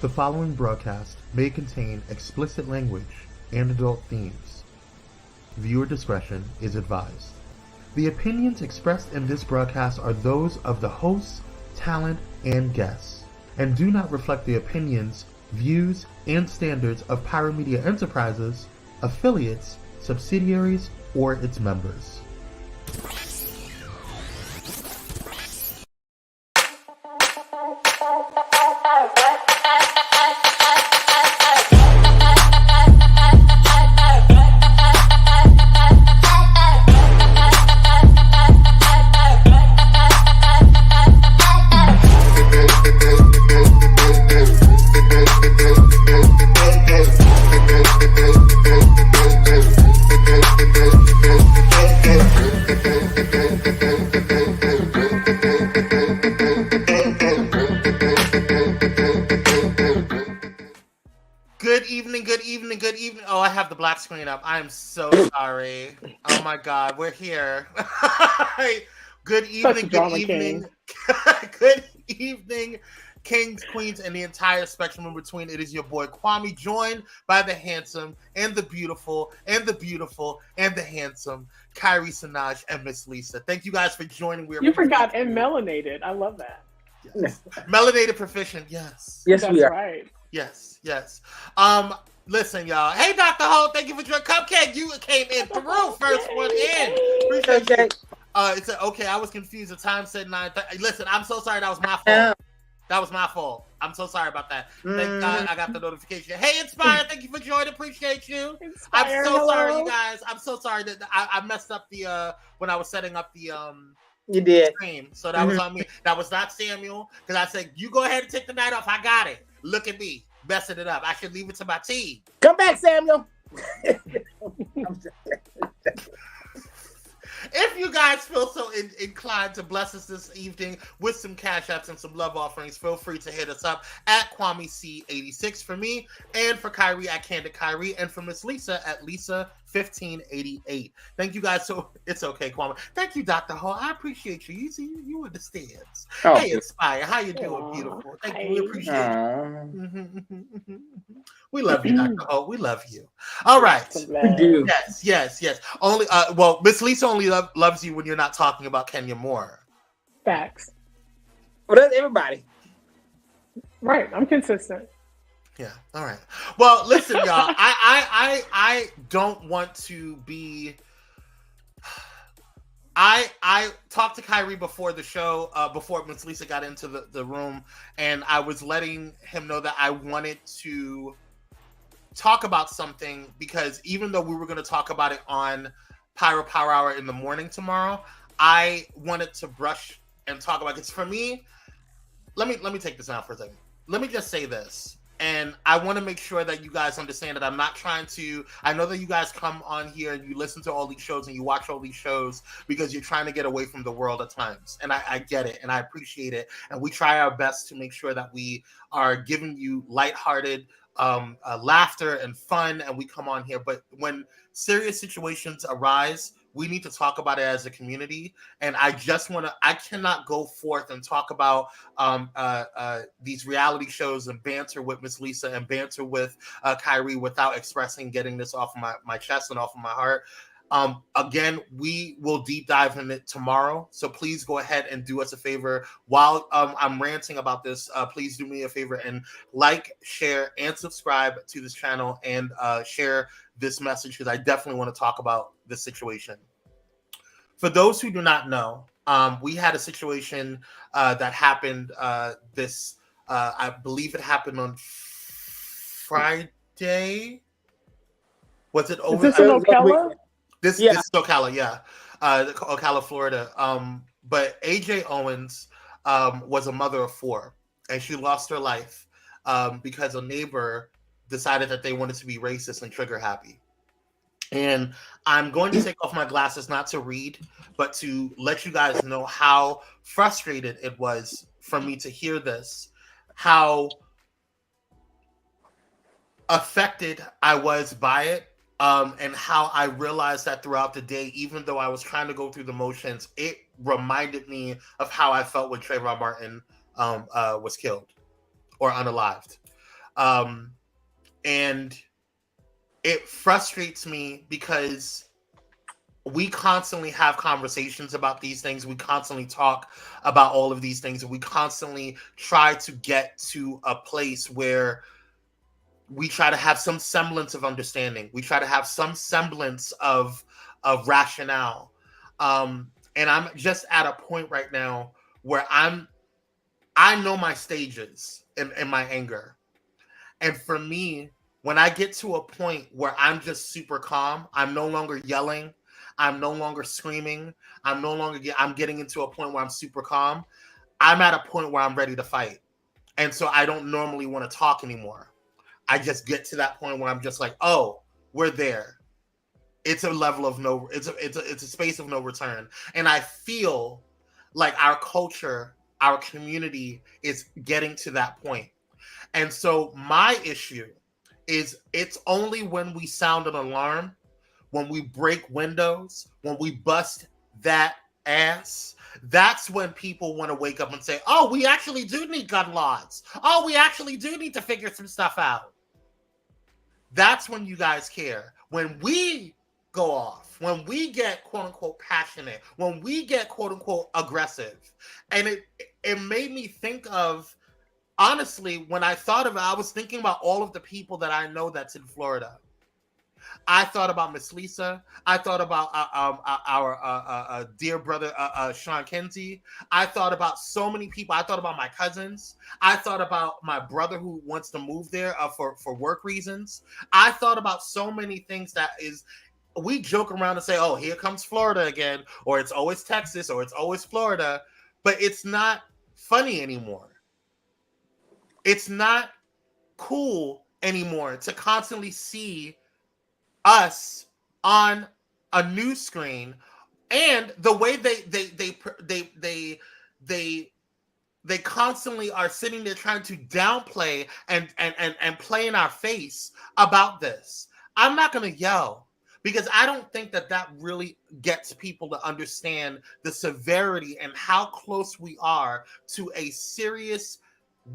The following broadcast may contain explicit language and adult themes. Viewer discretion is advised. The opinions expressed in this broadcast are those of the hosts, talent, and guests, and do not reflect the opinions, views, and standards of Pyromedia Enterprises, affiliates, subsidiaries, or its members. Good evening. Oh, I have the black screen up. I am so sorry. Oh my God, we're here. Good evening, good evening, kings, queens, and the entire spectrum in between. It is your boy Kwame, joined by the handsome and the beautiful and the beautiful and the handsome Kyrie Sinaj and Miss Lisa. Thank you guys for joining. You forgot and melanated. I love that. Yes. Melanated proficient. Yes. Yes, that's we are. Right. Yes. Listen, y'all. Hey, Dr. Ho, thank you for joining. Cupcake, you came in through. First one in. Appreciate you. It's okay. I was confused. The time said 9:30. Listen, I'm so sorry. That was my fault. That was my fault. I'm so sorry about that. Thank God I got the notification. Hey, Inspire, thank you for joining. Appreciate you. Inspire, I'm so sorry, hello. you guys. I'm so sorry that I messed up the when I was setting up the You did. stream. So that was on me. That was not Samuel, because I said, you go ahead and take the night off. I got it. Look at me messing it up. I should leave it to my team. Come back, Samuel. If you guys feel so inclined to bless us this evening with some cash apps and some love offerings, feel free to hit us up at KwameC86 for me, and for Kyrie at Candid Kyrie, and for Miss Lisa at Lisa1588. Thank you guys. So it's okay, Kwame. Thank you, Dr. Ho. I appreciate you. You see, you understand. Oh, hey, Inspire. How you doing, beautiful? Thank you. We appreciate you. We love you, Dr. Ho. We love you. All right. We do. Yes. Only well, Miss Lisa only loves you when you're not talking about Kenya Moore. Facts. Well, that's everybody. Right. I'm consistent. Yeah. All right. Well, listen, y'all. I don't want to be. I talked to Kyrie before the show, before Miss Lisa got into the room, and I was letting him know that I wanted to talk about something, because even though we were going to talk about it on Pyro Power Hour in the morning tomorrow, I wanted to brush and talk about it. Because for me, let me take this out for a second. Let me just say this. And I want to make sure that you guys understand that I'm not trying to. I know that you guys come on here and you listen to all these shows and you watch all these shows because you're trying to get away from the world at times. And I get it and I appreciate it. And we try our best to make sure that we are giving you lighthearted laughter and fun. And we come on here. But when serious situations arise, we need to talk about it as a community. And I cannot go forth and talk about these reality shows and banter with Miss Lisa and banter with Kyrie without getting this off of my chest and off of my heart. Again, we will deep dive in it tomorrow. So please go ahead and do us a favor. While I'm ranting about this, please do me a favor and like, share, and subscribe to this channel, and share this message, because I definitely want to talk about this situation. For those who do not know, we had a situation that happened I believe it happened on Friday. Was it over? Is this in Ocala? This is Ocala, yeah. Ocala, Florida. But AJ Owens was a mother of 4, and she lost her life because a neighbor decided that they wanted to be racist and trigger happy. And I'm going to take off my glasses, not to read, but to let you guys know how frustrated it was for me to hear this, how affected I was by it, and how I realized that throughout the day, even though I was trying to go through the motions, it reminded me of how I felt when Trayvon Martin was killed or unalived. And it frustrates me because we constantly have conversations about these things. We constantly talk about all of these things, and we constantly try to get to a place where we try to have some semblance of understanding. We try to have some semblance of rationale. And I'm just at a point right now where I know my stages in my anger. And for me, when I get to a point where I'm just super calm, I'm no longer yelling, I'm no longer screaming, I'm getting into a point where I'm super calm. I'm at a point where I'm ready to fight. And so I don't normally want to talk anymore. I just get to that point where I'm just like, oh, we're there. It's a level of it's a space of no return. And I feel like our culture, our community is getting to that point. And so my issue is it's only when we sound an alarm, when we break windows, when we bust that ass, that's when people want to wake up and say, oh, we actually do need gun laws. Oh, we actually do need to figure some stuff out. That's when you guys care. When we go off, when we get quote unquote passionate, when we get quote unquote aggressive. And it made me think of, honestly, when I thought of it, I was thinking about all of the people that I know that's in Florida. I thought about Miss Lisa. I thought about our dear brother, Sean Kenzie. I thought about so many people. I thought about my cousins. I thought about my brother who wants to move there for work reasons. I thought about so many things we joke around and say, oh, here comes Florida again, or it's always Texas, or it's always Florida, but it's not funny anymore. It's not cool anymore to constantly see us on a news screen, and the way they constantly are sitting there trying to downplay and play in our face about this. I'm not going to yell because I don't think that really gets people to understand the severity and how close we are to a serious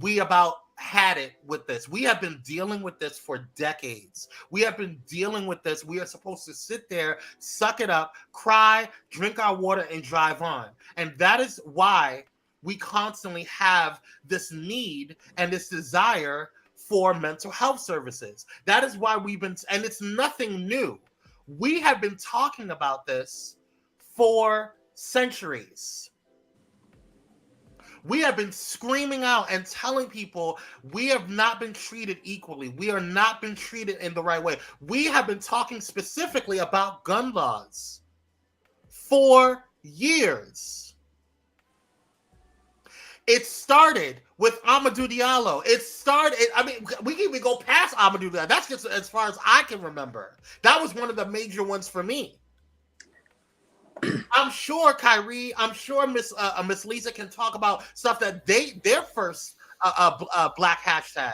we about had it with this. We have been dealing with this for decades. We have been dealing with this. We are supposed to sit there, suck it up, cry, drink our water, and drive on. And that is why we constantly have this need and this desire for mental health services. That is why and it's nothing new. We have been talking about this for centuries. We have been screaming out and telling people we have not been treated equally. We are not been treated in the right way. We have been talking specifically about gun laws for years. It started with Amadou Diallo. We can even go past Amadou Diallo. That's just as far as I can remember. That was one of the major ones for me. I'm sure Kyrie, I'm sure Miss Lisa can talk about stuff that their first black hashtag.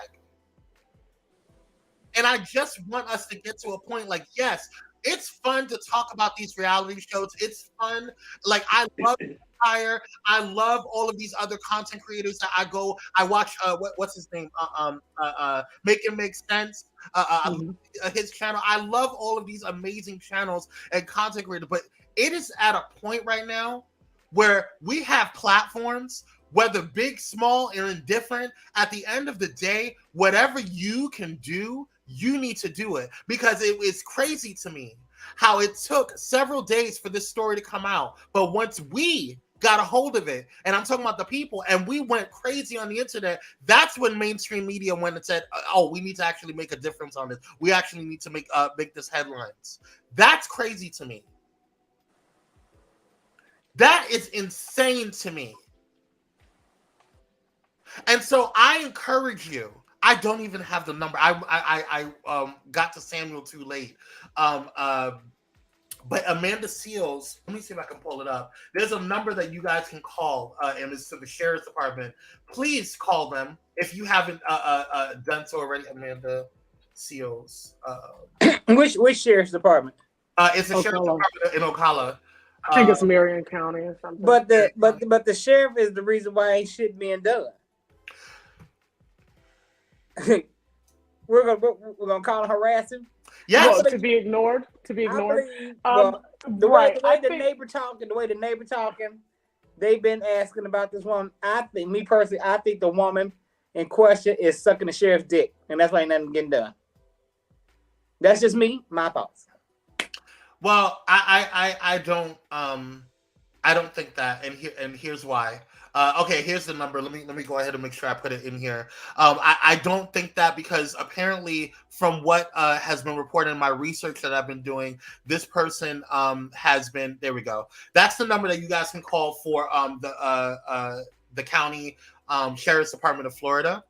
And I just want us to get to a point like, yes, it's fun to talk about these reality shows. It's fun. Like, I love Empire. I love all of these other content creators that I watch, what's his name? Make It Make Sense. His channel. I love all of these amazing channels and content creators, but it is at a point right now where we have platforms, whether big, small, or indifferent. At the end of the day, whatever you can do, you need to do it. Because it is crazy to me how it took several days for this story to come out. But once we got a hold of it, and I'm talking about the people, and we went crazy on the internet, that's when mainstream media went and said, oh, we need to actually make a difference on this. We actually need to make this headlines. That's crazy to me. That is insane to me. And so I encourage you. I don't even have the number. I got to Samuel too late. But Amanda Seals, let me see if I can pull it up. There's a number that you guys can call, and it's to the Sheriff's Department. Please call them if you haven't done so already. Amanda Seals. Which Sheriff's Department? It's the Sheriff's Department in Ocala. I think it's Marion County or something. But the sheriff is the reason why ain't shit being done. we're gonna call and harass him. Yes. Well, to be ignored. To be ignored. The right. way the neighbor talking, they've been asking about this woman. I think, me personally, I think the woman in question is sucking the sheriff's dick, and that's why ain't nothing getting done. That's just me, my thoughts. Well, I don't think that, and here's why. Okay, here's the number. Let me go ahead and make sure I put it in here. I don't think that, because apparently, from what has been reported in my research that I've been doing, this person has been. There we go. That's the number that you guys can call for the county sheriff's department of Florida,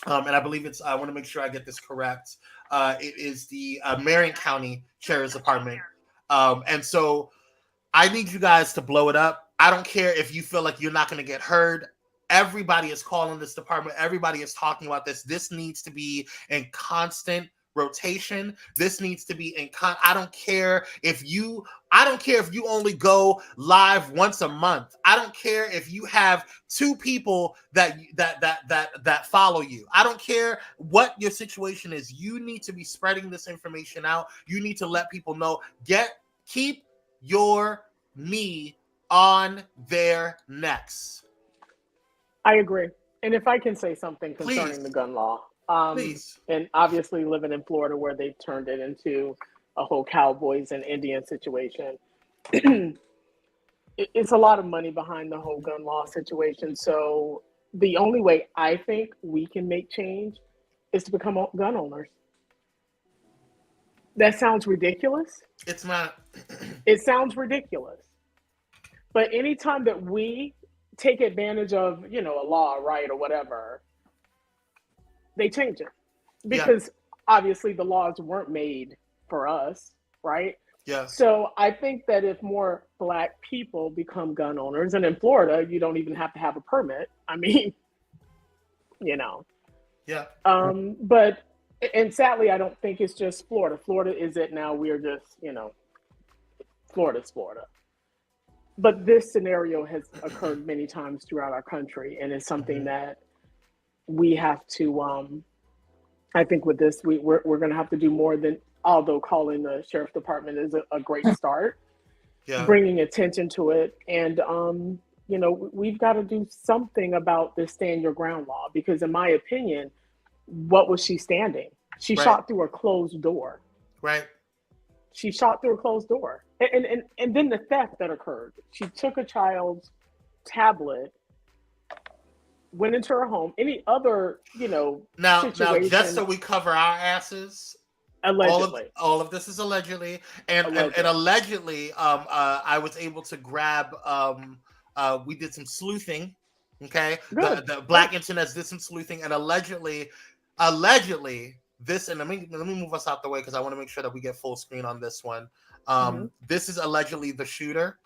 and I believe it's. I want to make sure I get this correct. It is the Marion County Sheriff's Department, and so I need you guys to blow it up. I don't care if you feel like you're not going to get heard. Everybody is calling this department. Everybody is talking about this. This needs to be in constant rotation. This needs to be in I don't care if you only go live once a month. I don't care if you have 2 people that follow you. I don't care what your situation is. You need to be spreading this information out. You need to let people know. Keep your knee on their necks. I agree. And if I can say something concerning Please. The gun law, Please. And obviously living in Florida where they've turned it into a whole cowboys and Indian situation, it's a lot of money behind the whole gun law situation. So the only way I think we can make change is to become gun owners. That sounds ridiculous. It's not. It sounds ridiculous. But anytime that we take advantage of, a law, right, or whatever, they change it. Because obviously the laws weren't made for us, right? Yeah. So I think that if more Black people become gun owners, and in Florida, you don't even have to have a permit. I mean, Yeah. But, and sadly, I don't think it's just Florida. Florida is it now. We're just, Florida's Florida. But this scenario has occurred many times throughout our country, and it's something that we have to. I think with this, we're going to have to do more than. Although calling the sheriff's department is a great start, bringing attention to it, and we've got to do something about this stand your ground law, because in my opinion, what was she standing? She shot through a closed door. Right. She shot through a closed door. And then the theft that occurred. She took a child's tablet, went into her home. Any other, Now, situation, just so we cover our asses, allegedly. All of this is allegedly. And allegedly, I was able to grab, we did some sleuthing, okay? The Black internet did some sleuthing, and allegedly, this, and let me move us out the way because I want to make sure that we get full screen on this one. This is allegedly the shooter,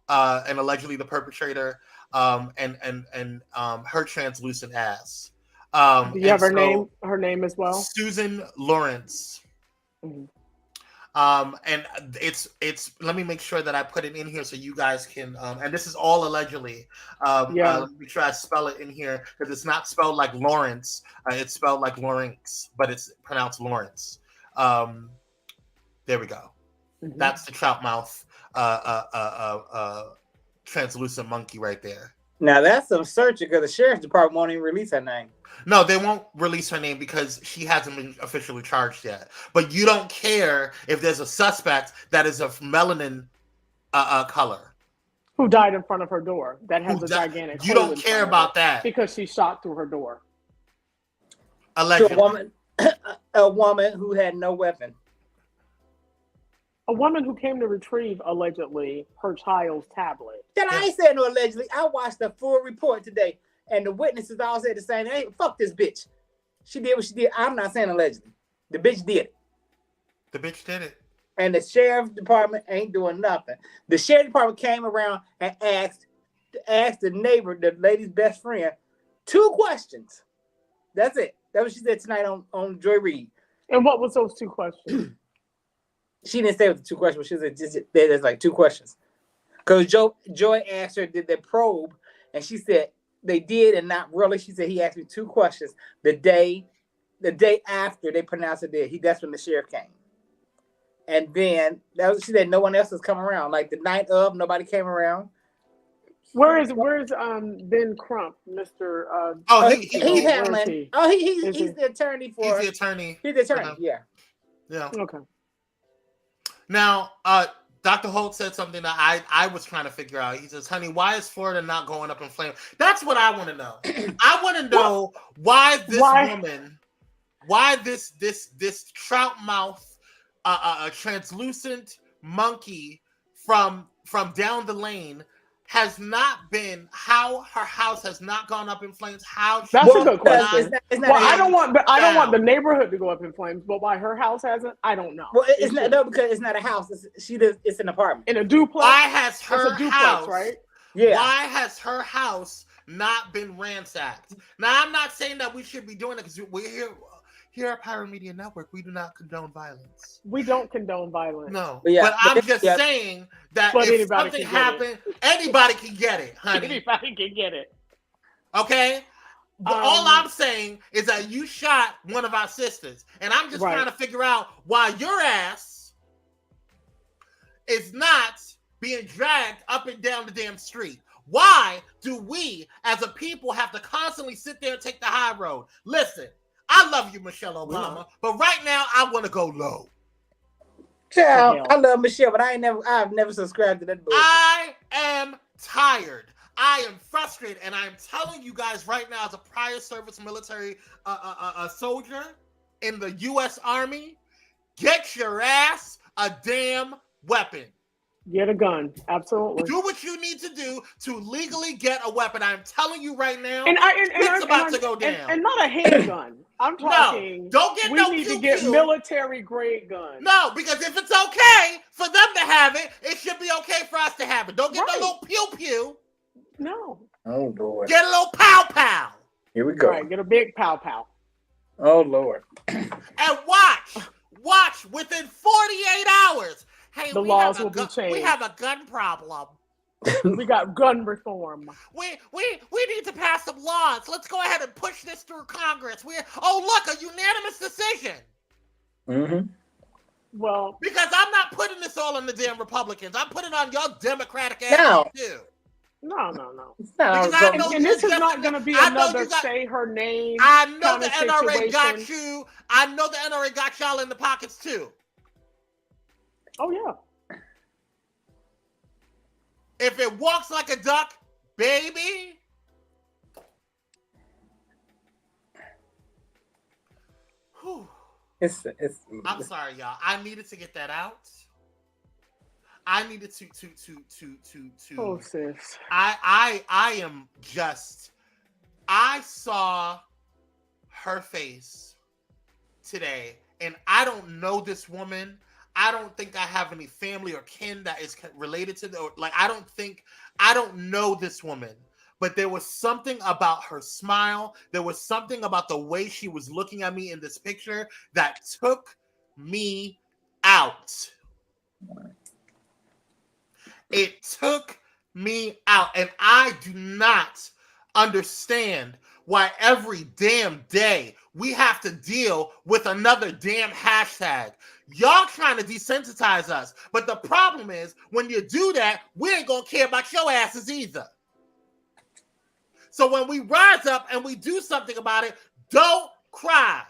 and allegedly the perpetrator, and her translucent ass. Do you have her name? Her name as well? Susan Lawrence. Mm-hmm. And it's. Let me make sure that I put it in here so you guys can. And this is all allegedly. Let me make sure I spell it in here because it's not spelled like Lawrence. It's spelled like Larynx, but it's pronounced Lawrence. There we go. Mm-hmm. That's the trout mouth, translucent monkey right there. Now that's some searching because the sheriff's department won't even release her name. No, they won't release her name because she hasn't been officially charged yet. But you don't care if there's a suspect that is of melanin color. Who died in front of her door. That has a gigantic You don't care about that. Because she shot through her door. Allegedly. A woman who had no weapon. A woman who came to retrieve, allegedly, her child's tablet. Then I ain't saying no allegedly. I watched the full report today, and the witnesses all said the same thing. Hey, fuck this bitch. She did what she did. I'm not saying allegedly. The bitch did it. The bitch did it. And the sheriff's department ain't doing nothing. The sheriff's department came around and asked the neighbor, the lady's best friend, 2 questions. That's it. That's what she said tonight on Joy Reid. And what was those 2 questions? She didn't say it was 2 questions, but she said there's like 2 questions. Because Joy asked her, did they probe? And she said they did and not really. She said he asked me 2 questions. The day the day after they pronounced it dead, that's when the sheriff came. And then she said no one else has come around. Like the night of, nobody came around. Where's Ben Crump, Mr. He's handling. Oh, he's the attorney for. He's the attorney. He's the attorney. Yeah. Okay. Now, Dr. Holt said something that I was trying to figure out. He says, honey, why is Florida not going up in flames? That's what I want to know. I want to know why woman, why this trout mouth, a translucent monkey from down the lane has not been, how her house has not gone up in flames. That's a good question. I don't want the neighborhood to go up in flames, but why her house hasn't, I don't know. Well, it's not because it's not a house. It's an apartment in a duplex. Why has her house, right? Yeah. Why has her house not been ransacked? Now, I'm not saying that we should be doing it because we're here at Pyromedia Network, we do not condone violence. We don't condone violence. No, but I'm just saying that if something happened, anybody can get it, honey. Anybody can get it. Okay? All I'm saying is that you shot one of our sisters, and I'm just trying to figure out why your ass is not being dragged up and down the damn street. Why do we, as a people, have to constantly sit there and take the high road? Listen, I love you, Michelle Obama, but right now I want to go low. Child, I love Michelle, but I've never subscribed to that book. I am tired. I am frustrated, and I am telling you guys right now, as a prior service military soldier in the U.S. Army, get your ass a damn weapon. Get a gun, absolutely. Do what you need to do to legally get a weapon. I'm telling you right now, it's about to go down. And not a handgun. I'm talking. No, don't get we need to get military grade guns. No, because if it's okay for them to have it, it should be okay for us to have it. Don't get a little pew pew. No. Oh Lord. Get a little pow pow. Here we go. Right, get a big pow pow. Oh Lord. And watch within 48 hours. Hey, the laws will be changed. We have a gun problem. We got gun reform. We need to pass some laws. Let's go ahead and push this through Congress. Look, a unanimous decision. Mm-hmm. Well, because I'm not putting this all on the damn Republicans. I'm putting it on your Democratic ass too. No. And this is not going to be another say her name. I know the NRA got you. I know the NRA got y'all in the pockets too. Oh yeah. If it walks like a duck, baby. Whew. I'm sorry, y'all. I needed to get that out. I needed to. Oh, sis. I am just. I saw her face today, and I don't know this woman. I don't think I have any family or kin that is related to I don't know this woman, but there was something about her smile. There was something about the way she was looking at me in this picture that took me out. It took me out, and I do not understand why every damn day we have to deal with another damn hashtag. Y'all trying to desensitize us. But the problem is, when you do that, we ain't going to care about your asses either. So when we rise up and we do something about it, don't cry.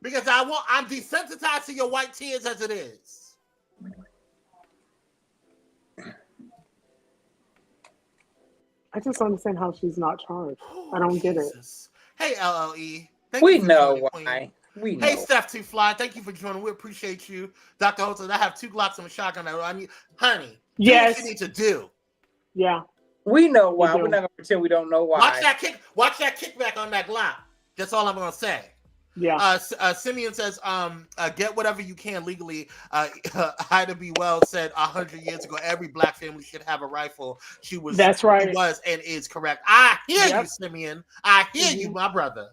Because I'm desensitized to your white tears as it is. I just don't understand how she's not charged. I don't get it. Hey, LLE. We know why. We know. Hey, Steph T Fly, thank you for joining. We appreciate you. Dr. Holton, I have 2 Glocks and a shotgun. Honey, yes. Do what you need to do. Yeah. We know why. We're not going to pretend we don't know why. Watch that kickback on that Glock. That's all I'm going to say. Yeah. Simeon says, get whatever you can legally. Ida B. Wells said 100 years ago, every black family should have a rifle. That's right. She was and is correct. I hear you, Simeon. I hear you, my brother.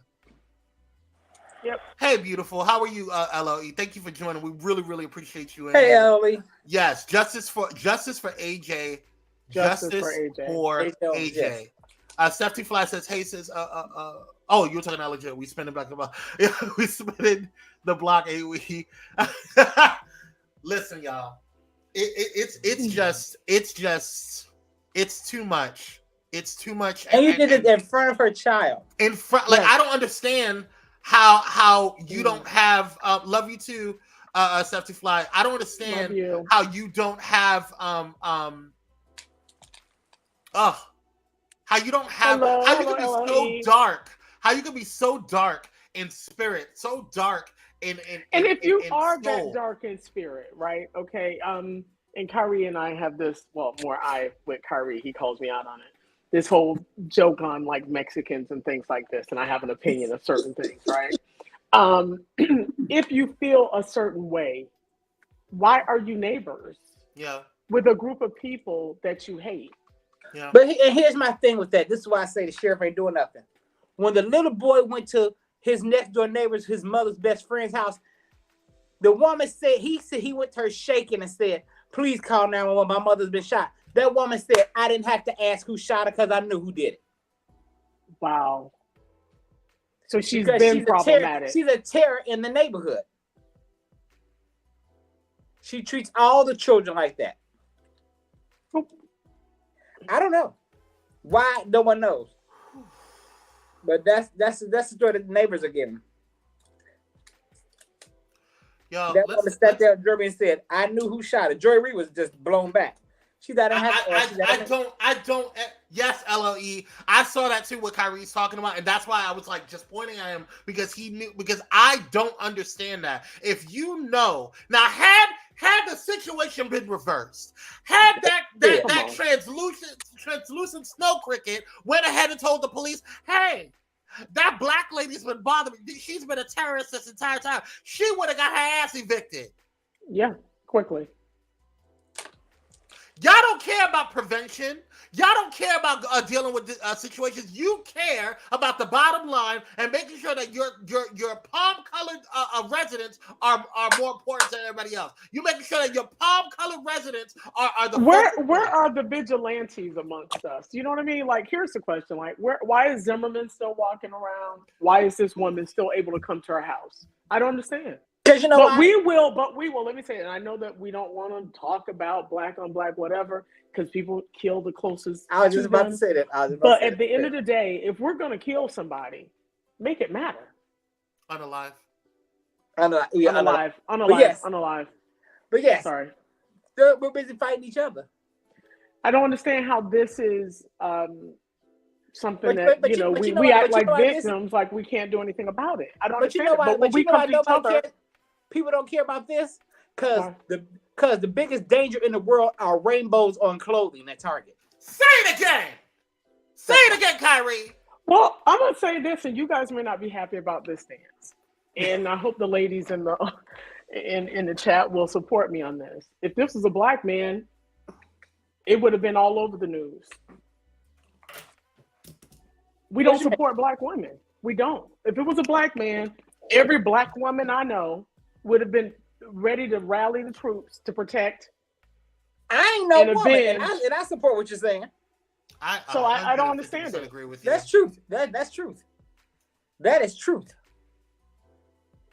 Yep. Hey, beautiful. How are you, LOE? Thank you for joining. We really, really appreciate you. Hey, LOE. Yes, justice for AJ. Justice for AJ. Steph T. Fly says, hey, says, Oh, you were talking about legit. We spinning back about. Yeah, we spinning the block 8 week. Listen, y'all. It's too much. It's too much. And you did it in front of her child. In front, like I don't understand how you don't have. Love you too, Sefty Fly. I don't understand how you don't have. How you don't have. How you can be so dark. How you can be so dark in spirit, so dark in if you are soul. that dark in spirit, right? Okay. And Kyrie and I have this. Well, more I with Kyrie. He calls me out on it. This whole joke on like Mexicans and things like this, and I have an opinion of certain things, right? If you feel a certain way, why are you neighbors? Yeah. With a group of people that you hate. Yeah. But here's my thing with that. This is why I say the sheriff ain't doing nothing. When the little boy went to his next door neighbor's, his mother's best friend's house, the woman said he went to her shaking and said, "Please call 911. My mother's been shot." That woman said, "I didn't have to ask who shot her because I knew who did it." Wow. So she's been problematic. She's a terror in the neighborhood. She treats all the children like that. I don't know why. No one knows. But that's the story that the neighbors are getting. Yo, that woman sat there at Jeremy and said, "I knew who shot it." Joy Reid was just blown back. She thought I don't. Yes, LOE. I saw that too. What Kyrie's talking about, and that's why I was like just pointing at him because he knew. Because I don't understand that. If you know now, had the situation been reversed, had that translucent snow cricket went ahead and told the police, "Hey, that black lady's been bothering me. She's been a terrorist this entire time," she would have got her ass evicted. Yeah, quickly. Y'all don't care about prevention. Y'all don't care about dealing with situations. You care about the bottom line and making sure that your palm-colored residents are more important than everybody else. You making sure that your palm-colored residents are the where are the vigilantes amongst us? You know what I mean? Like, here's the question: like, why is Zimmerman still walking around? Why is this woman still able to come to her house? I don't understand. Because you know, but we will. Let me say it. And I know that we don't want to talk about black on black, whatever, because people kill the closest. I was just about to say that. But at the end of the day, if we're gonna kill somebody, make it matter. Unalive. Unalive. But yes, sorry. We're busy fighting each other. I don't understand how this is something that we act like victims, like we can't do anything about it. I don't understand. But when we come to each other. People don't care about this because the biggest danger in the world are rainbows on clothing at Target. Say it again. Say it again, Kyrie. Well, I'm gonna say this, and you guys may not be happy about this stance, and I hope the ladies in the chat will support me on this. If this was a black man, it would have been all over the news. We don't support black women. We don't. If it was a black man, every black woman I know would have been ready to rally the troops to protect. I ain't no woman, and I support what you're saying. I don't understand it. Agree with you. That's truth. That's truth. That is truth.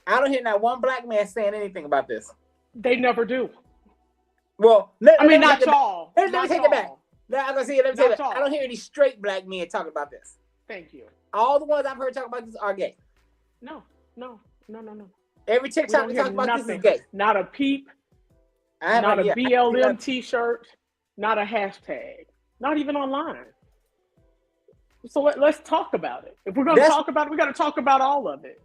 I don't hear not one black man saying anything about this. They never do. Well, not y'all. Let me take it back. Now I'm gonna say it. I don't hear any straight black men talking about this. Thank you. All the ones I've heard talk about this are gay. No. Every TikTok we talk about this is gay. Not a peep, not a BLM t-shirt, not a hashtag, not even online. So let's talk about it. If we're going to talk about it, we got to talk about all of it.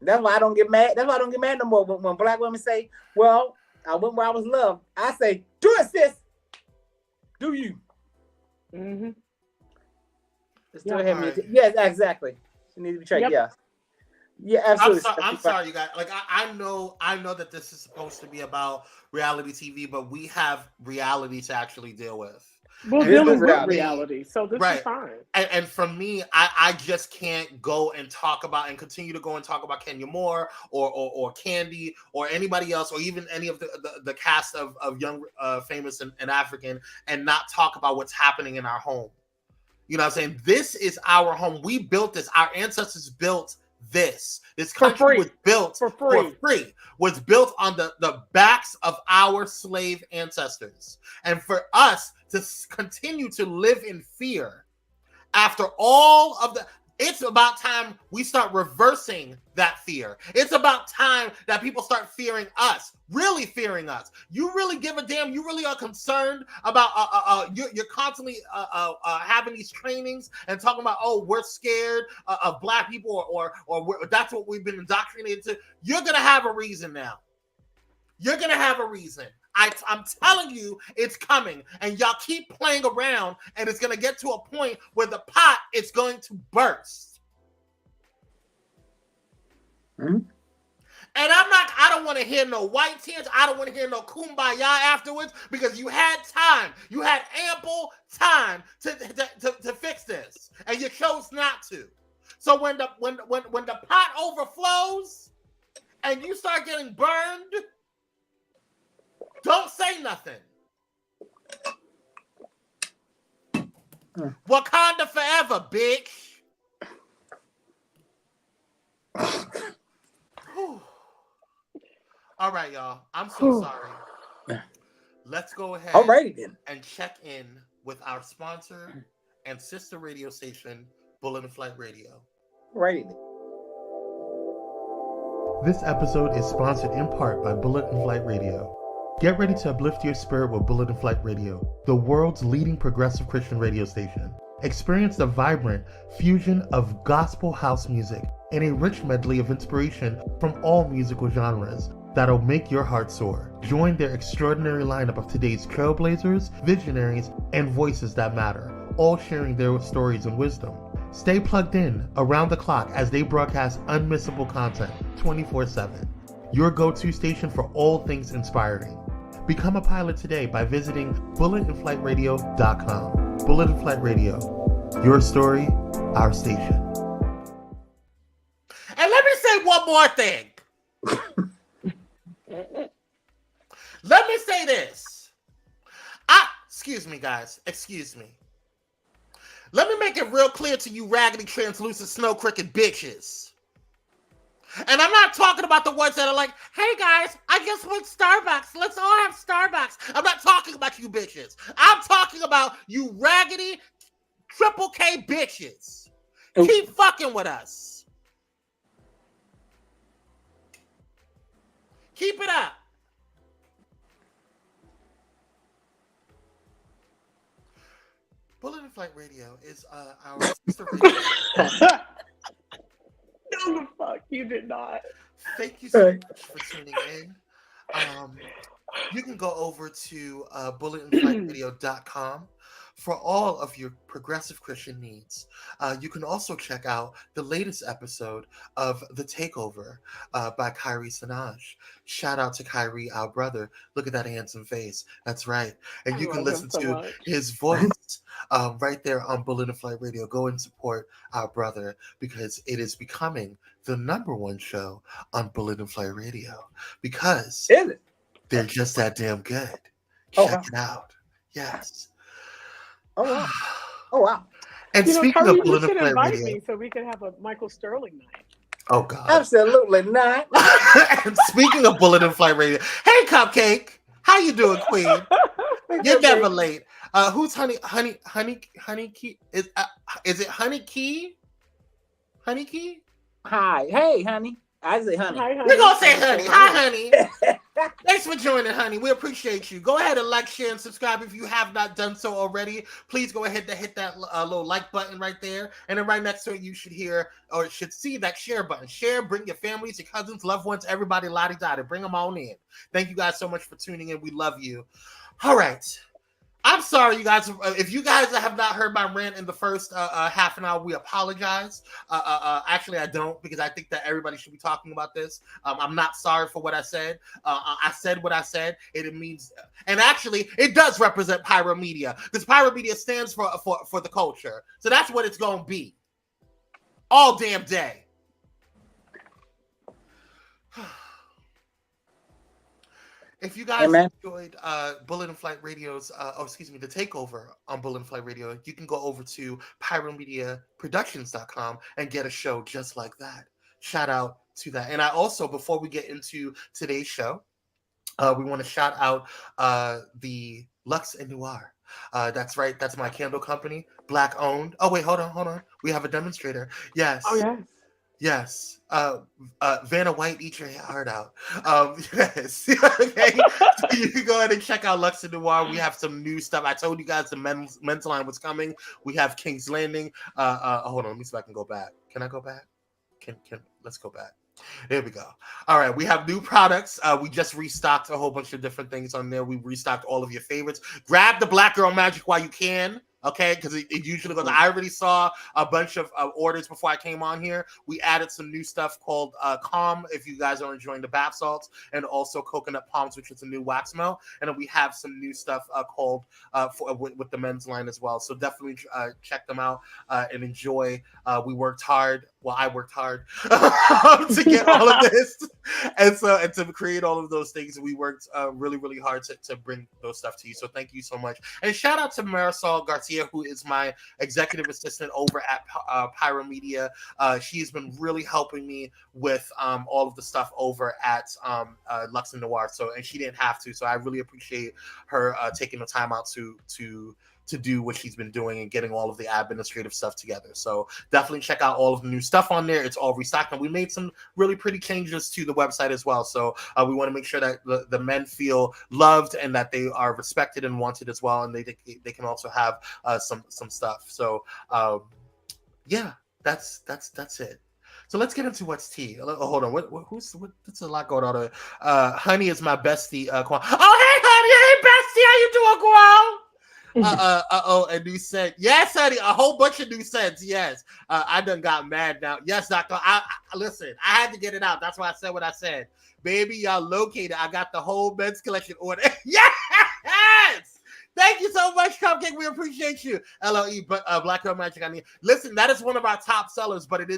That's why I don't get mad. That's why I don't get mad no more when black women say, "Well, I went where I was loved." I say, "Do it, sis. Do you?" Mm-hmm. Yes, exactly. She needs to be trained. Yep. Yeah, absolutely. I'm sorry, you guys. Like I know that this is supposed to be about reality TV, but we have reality to actually deal with. We're dealing with reality, so this is fine. And for me, I just can't go and talk about and continue to go and talk about Kenya Moore or Candy or anybody else or even any of the cast of Young, Famous, and African and not talk about what's happening in our home. You know what I'm saying? This is our home. We built this. Our ancestors built this. This For country free. was built For free. Was built on the backs of our slave ancestors. And for us to continue to live in fear after all of the, it's about time we start reversing that fear. It's about time that people start fearing us, really fearing us. You really give a damn. You really are concerned about you're constantly having these trainings and talking about, oh, we're scared of Black people or that's what we've been indoctrinated to. You're gonna have a reason now. You're gonna have a reason. I'm telling you, it's coming, and y'all keep playing around, and it's gonna get to a point where the pot is going to burst. Mm-hmm. And I don't want to hear no white tears. I don't want to hear no kumbaya afterwards, because you had time. You had ample time to fix this, and you chose not to. So when the pot overflows and you start getting burned, don't say nothing. Wakanda forever, bitch. All right, y'all. I'm so sorry. Let's go ahead Alrighty then. and check in with our sponsor and sister radio station, Bullet and Flight Radio. Alrighty then. This episode is sponsored in part by Bullet and Flight Radio. Get ready to uplift your spirit with Bullet and Flight Radio, the world's leading progressive Christian radio station. Experience the vibrant fusion of gospel house music and a rich medley of inspiration from all musical genres that'll make your heart soar. Join their extraordinary lineup of today's trailblazers, visionaries, and voices that matter, all sharing their stories and wisdom. Stay plugged in around the clock as they broadcast unmissable content 24/7. Your go-to station for all things inspiring. Become a pilot today by visiting bulletandflightradio.com. Bullet and Flight Radio, your story, our station. And let me say one more thing. Let me say this. Excuse me, guys. Excuse me. Let me make it real clear to you raggedy, translucent, snow cricket bitches. And I'm not talking about the ones that are like, hey guys, I just went Starbucks. Let's all have Starbucks. I'm not talking about you bitches. I'm talking about you raggedy, triple K bitches. Ooh. Keep fucking with us. Keep it up. Bullet and Flight Radio is our sister radio. No, the fuck, you did not. Thank you so much for tuning in. You can go over to bulletandflightradio.com for all of your progressive Christian needs. You can also check out the latest episode of The Takeover by Kyrie Sinaj. Shout out to Kyrie, our brother. Look at that handsome face. That's right. And you can listen to his voice right there on Bullet and Flight Radio. Go and support our brother, because it is becoming the #1 show on Bullet and Flight Radio, because they're just that damn good. Check it out. Yes. Oh wow! Oh wow! And speaking of Bullet and Flight Radio, me so we could have a Michael Sterling night. Oh God! Absolutely not. And speaking of Bullet and Flight Radio, hey Cupcake, how you doing, Queen? You're never late. Who's Honey Key? Is it Honey Key? Honey Key? Hi, hey, honey. I say honey. Hi, honey. We're gonna say honey. Hi, honey. Thanks for joining, honey. We appreciate you. Go ahead and like, share, and subscribe if you have not done so already. Please go ahead and hit that little like button right there, and then right next to it, you should hear or should see that share button. Share, bring your families, your cousins, loved ones, everybody, lottie-dottie. Bring them on in. Thank you guys so much for tuning in. We love you. All right. I'm sorry, you guys. If you guys have not heard my rant in the first half an hour, we apologize. Actually, I don't, because I think that everybody should be talking about this. I'm not sorry for what I said. I said what I said. It means, and actually, it does represent pyromedia, because pyromedia stands for the culture. So that's what it's going to be all damn day. If you guys Amen. enjoyed Bullet and Flight Radio's, the takeover on Bullet and Flight Radio, you can go over to pyromediaproductions.com and get a show just like that. Shout out to that. And I also, before we get into today's show, we want to shout out the Luxe and Noir. That's right. That's my candle company, Black owned. Oh, wait, hold on. We have a demonstrator. Yes. Oh, yeah. Yes. Vanna White, eat your heart out. Yes. Okay. So you can go ahead and check out Luxe and Noir. We have some new stuff. I told you guys the men's line was coming. We have King's Landing. Hold on. Let me see if I can go back. Can I go back? Let's go back. There we go. All right, we have new products. We just restocked a whole bunch of different things on there. We restocked all of your favorites. Grab the Black Girl Magic while you can, okay? Because it usually goes. I already saw a bunch of orders before I came on here. We added some new stuff called Calm, if you guys are enjoying the bath salts, and also Coconut Palms, which is a new wax melt. And then we have some new stuff called with the men's line as well. So definitely check them out and enjoy. We worked hard. Well, I worked hard to get all of this, and to create all of those things. We worked really, really hard to bring those stuff to you. So thank you so much, and shout out to Marisol Garcia, who is my executive assistant over at Pyromedia. She has been really helping me with all of the stuff over at Luxe and Noir. And she didn't have to. So I really appreciate her taking the time out to do what she's been doing and getting all of the administrative stuff together. So definitely check out all of the new stuff on there. It's all restocked, and we made some really pretty changes to the website as well. So we want to make sure that the men feel loved and that they are respected and wanted as well, and they can also have some stuff. So yeah, that's it. So let's get into what's tea. Hold on, what's a lot going on? Honey is my bestie. Oh, hey, honey, hey, bestie, how you doing, girl? A new scent. Yes, honey, a whole bunch of new scents. Yes. I done got mad now. Yes, doctor. Listen, I had to get it out. That's why I said what I said. Baby, y'all located. I got the whole men's collection order. Yes! Thank you so much, Cupcake. We appreciate you. LOE, but Black Girl Magic. Listen, that is one of our top sellers, but it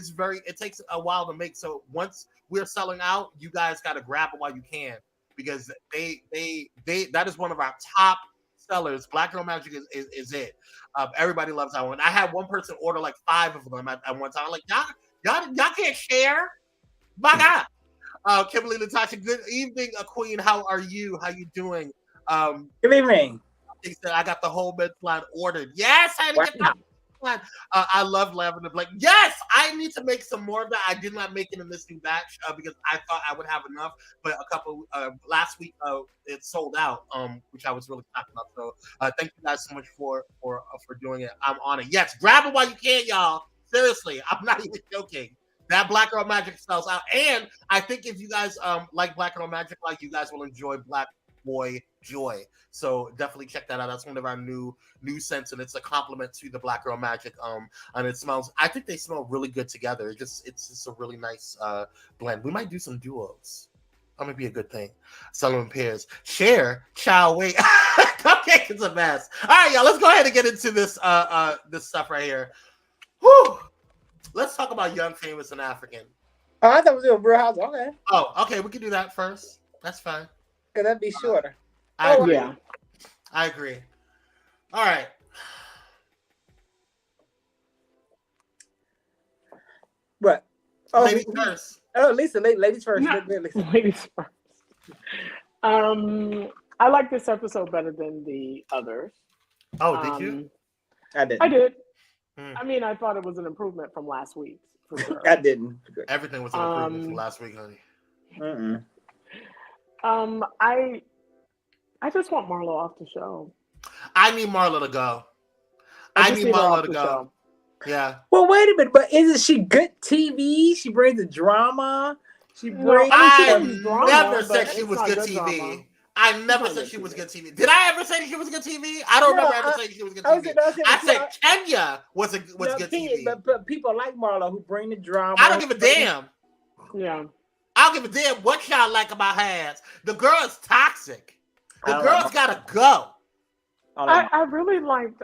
takes a while to make. So once we're selling out, you guys got to grab it while you can, because that is one of our top sellers. Black Girl Magic is it. Everybody loves that one. I had one person order like 5 of them at one time. I'm like, y'all can't share. My God. Kimberly Natasha, good evening, Queen. How are you? How you doing? Good evening. I got the whole men's line ordered. Yes, I had to get that. I love lavender black. Yes, I need to make some more of that. I did not make it in this new batch because I thought I would have enough, but a couple last week it sold out, which I was really happy about. So thank you guys so much for doing it. I'm on it. Yes, grab it while you can, y'all. Seriously, I'm not even joking. That Black Girl Magic sells out, and I think if you guys like Black Girl Magic, you guys will enjoy Black Boy Joy. So definitely check that out. That's one of our new scents, and it's a compliment to the Black Girl Magic. And it smells. I think they smell really good together. It's just a really nice blend. We might do some duos. That might be a good thing. Sell them in pairs. Share. Chow. Wait. Cupcake is a mess. All right, y'all. Let's go ahead and get into this this stuff right here. Whew. Let's talk about Young, Famous, and African. Oh, I thought it was a Real House. Okay. Oh, okay. We can do that first. That's fine. Cause that'd be shorter. I agree. Yeah. I agree. All right. What? Oh, Ladies first. Oh, Lisa, ladies first. No. Ladies first. I like this episode better than the others. Oh, did you? I didn't. I did. Hmm. I mean, I thought it was an improvement from last week's. For sure. I didn't. Everything was an improvement from last week, honey. Mm-mm. I just want Marlo off the show. I need Marlo to go. I need Marlo to go. Yeah. Well, wait a minute, but isn't she good TV? She brings the drama. She brings. No, I drama, never but said she it's was not good good TV. drama. I never said she was good TV. Did I ever say she was good TV? I don't remember ever saying she was good TV. I said Kenya was good TV. But people like Marlo who bring the drama. I don't give a damn. Yeah. I don't give a damn what y'all like about her ass. The girl is toxic. The girl's gotta go. I really liked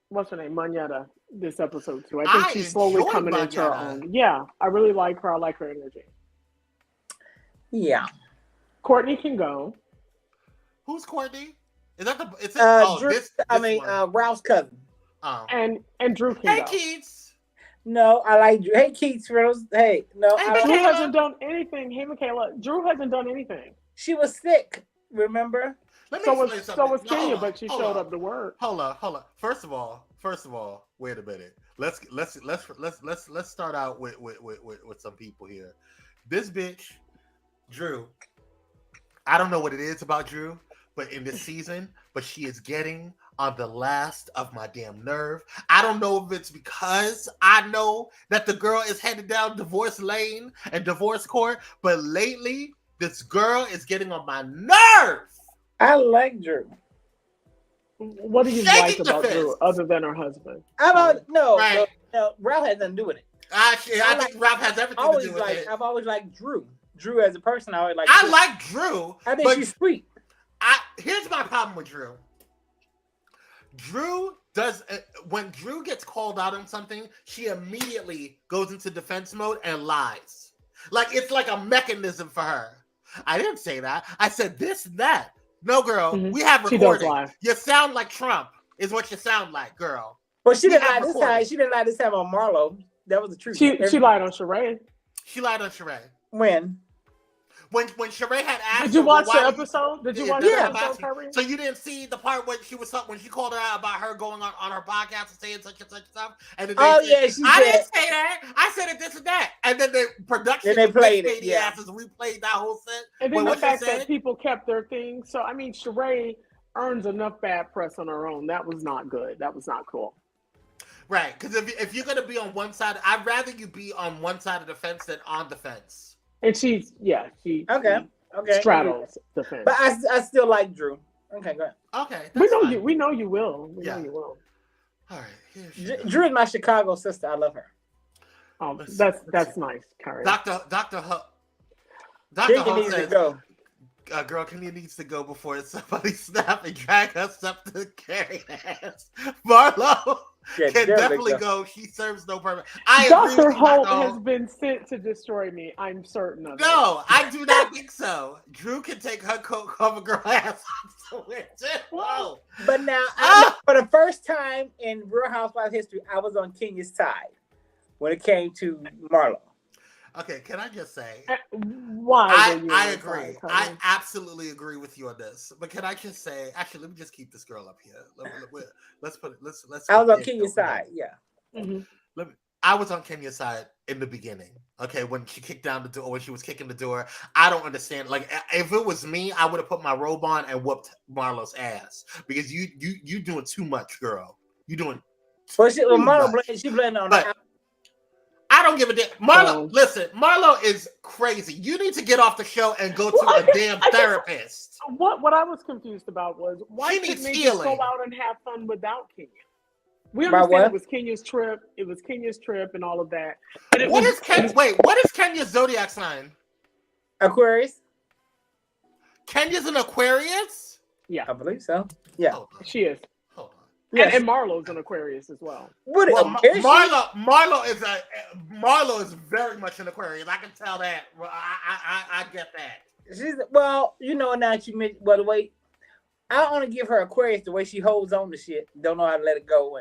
what's her name, Manetta, this episode too. I think she's slowly coming into her own. Yeah, I really like her. I like her energy. Yeah. Courtney can go. Who's Courtney? Is that the? It's Drew, this one. Ralph's cousin. Oh. And Drew can go. Hey, Keats. No, I like Drew. Hey, Keats, Rose. Hey, no, Hey, Drew Michaela. hasn't done anything. Hey, Michaela. Drew hasn't done anything. she was sick. Remember? Let me So explain was something. Kenya, Hold on, but she hold showed on. up to work. Hold on. First of all, wait a minute. Let's start out with some people here. This bitch, Drew. I don't know what it is about Drew, but in this season, but she is getting on the last of my damn nerve. I don't know if it's because I know that the girl is headed down divorce lane and divorce court, but lately this girl is getting on my nerves. I like Drew. What do you Shaking like the about fist. Drew other than her husband? No, Right. no, Ralph has nothing to do with it. I think Ralph has everything to do with it. I've always liked Drew. Drew as a person, I always like. I Drew. like Drew. I think she's sweet. Here's my problem with Drew. Drew does when Drew gets called out on something, she immediately goes into defense mode and lies. Like it's like a mechanism for her. I didn't say that. I said this and that. No, girl, we have She recording. does lie. You sound like Trump, is what you sound like, girl. But she didn't have lie this recording. time. She didn't lie this time on Marlo. That was the truth. She lied on Sheree. She lied on Sheree. When? When Sheree had asked Did you her, watch well, the why do you- episode? Did you Yeah, watch that's the what I'm episode, asking. Kyrie? So you didn't see the part when she called her out about her going on her podcast and saying such and such stuff? And then they said, I didn't say that. I said it this and that. And then the production Then they played it, the yeah. asses replayed that whole set. And then Wait, the what fact you that said? people kept their thing. So I mean, Sheree earns enough bad press on her own. That was not good. That was not cool. Right, because if you're gonna be on one side, I'd rather you be on one side of the fence than on the fence. And she Okay. straddles the fence. But I still like Drew. Okay, go ahead. Okay, We that's know fine. you. We know you will. We Yeah. know you will. All right, here she goes. Drew is my Chicago sister. I love her. That's nice, Kyrie. Dr. Kenya Hull needs to says, go. girl, Kenya needs to go before somebody snap and drag us up to carry ass. Marlo Yeah, can there we definitely go. go. She serves no purpose. I agree Dr. with you, Holt Dr. has Holt. been sent to destroy me. I'm certain of it. No, I do not think so. Drew can take her cover girl ass somewhere too. Whoa. But now, for the first time in Real Housewives history, I was on Kenya's side when it came to Marlo. Okay, can I just say, Why? were you I on agree. side, I Kyrie? absolutely agree with you on this. But can I just say, actually, let me just keep this girl up here. Let's put it. Let's. I was on yeah, Kenya's no, side. Yeah. Mhm. I was on Kenya's side in the beginning. Okay, when she kicked down the door, when she was kicking the door, I don't understand. Like, if it was me, I would have put my robe on and whooped Marlo's ass because you doing too much, girl. You doing. Well, too Marlo, much. she playing on But the. I don't give a damn. Marlo, listen, Marlo is crazy. You need to get off the show and go to a damn therapist. What I was confused about was why She couldn't needs they just healing. go out and have fun without Kenya? We About understand what? it was Kenya's trip. It was Kenya's trip and all of that. And it What was, is Ken? Wait, what is Kenya's zodiac sign? Aquarius? Kenya's an Aquarius? Yeah, I believe so. Yeah. Hold on. she is. Hold on. Yes. And Marlo's an Aquarius as well. What Well, is she? Marlo is very much an Aquarius. I can tell that. Well, I get that. She's now that you mentioned, the way I only give her Aquarius the way she holds on to shit. Don't know how to let it go,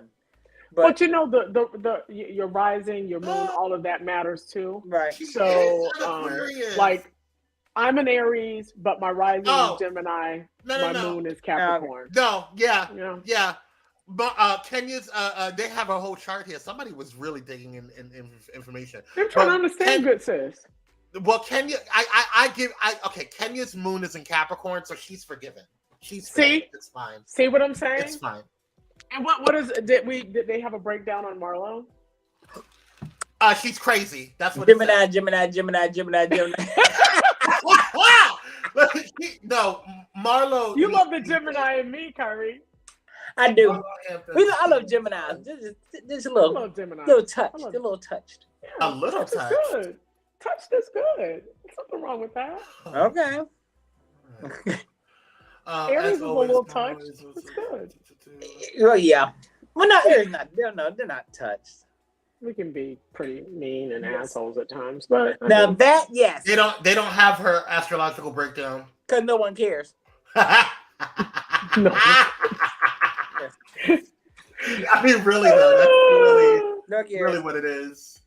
But you know the your rising, your moon, all of that matters too. right. She So is an Aquarius. like I'm an Aries, but my rising Oh. is Gemini. No, my no. moon is Capricorn. No, yeah. Yeah. But Kenya's they have a whole chart here. Somebody was really digging in information. They're trying to But understand, good sis. Well, Kenya, Kenya's moon is in Capricorn, so she's forgiven. She's See? forgiven. It's fine. See what I'm saying? It's fine. And what is did they have a breakdown on Marlo? She's crazy. That's what Gemini. No, Marlo. You love the Gemini and me, Kyrie. I do. Marlo I love Gemini. Just a I little love Gemini. touch. I love- A little touched. A little touch. touch. Is good. Touch is good. There's nothing wrong with that. Okay. Aries as is a always, little Marlo touch. is- It's good. Well, yeah. Well, not Aries. They're not touched. We can be pretty mean and assholes at times, but now that yes, They don't have her astrological breakdown. because no one cares. no. I mean, really though, that's No one cares. really what it is.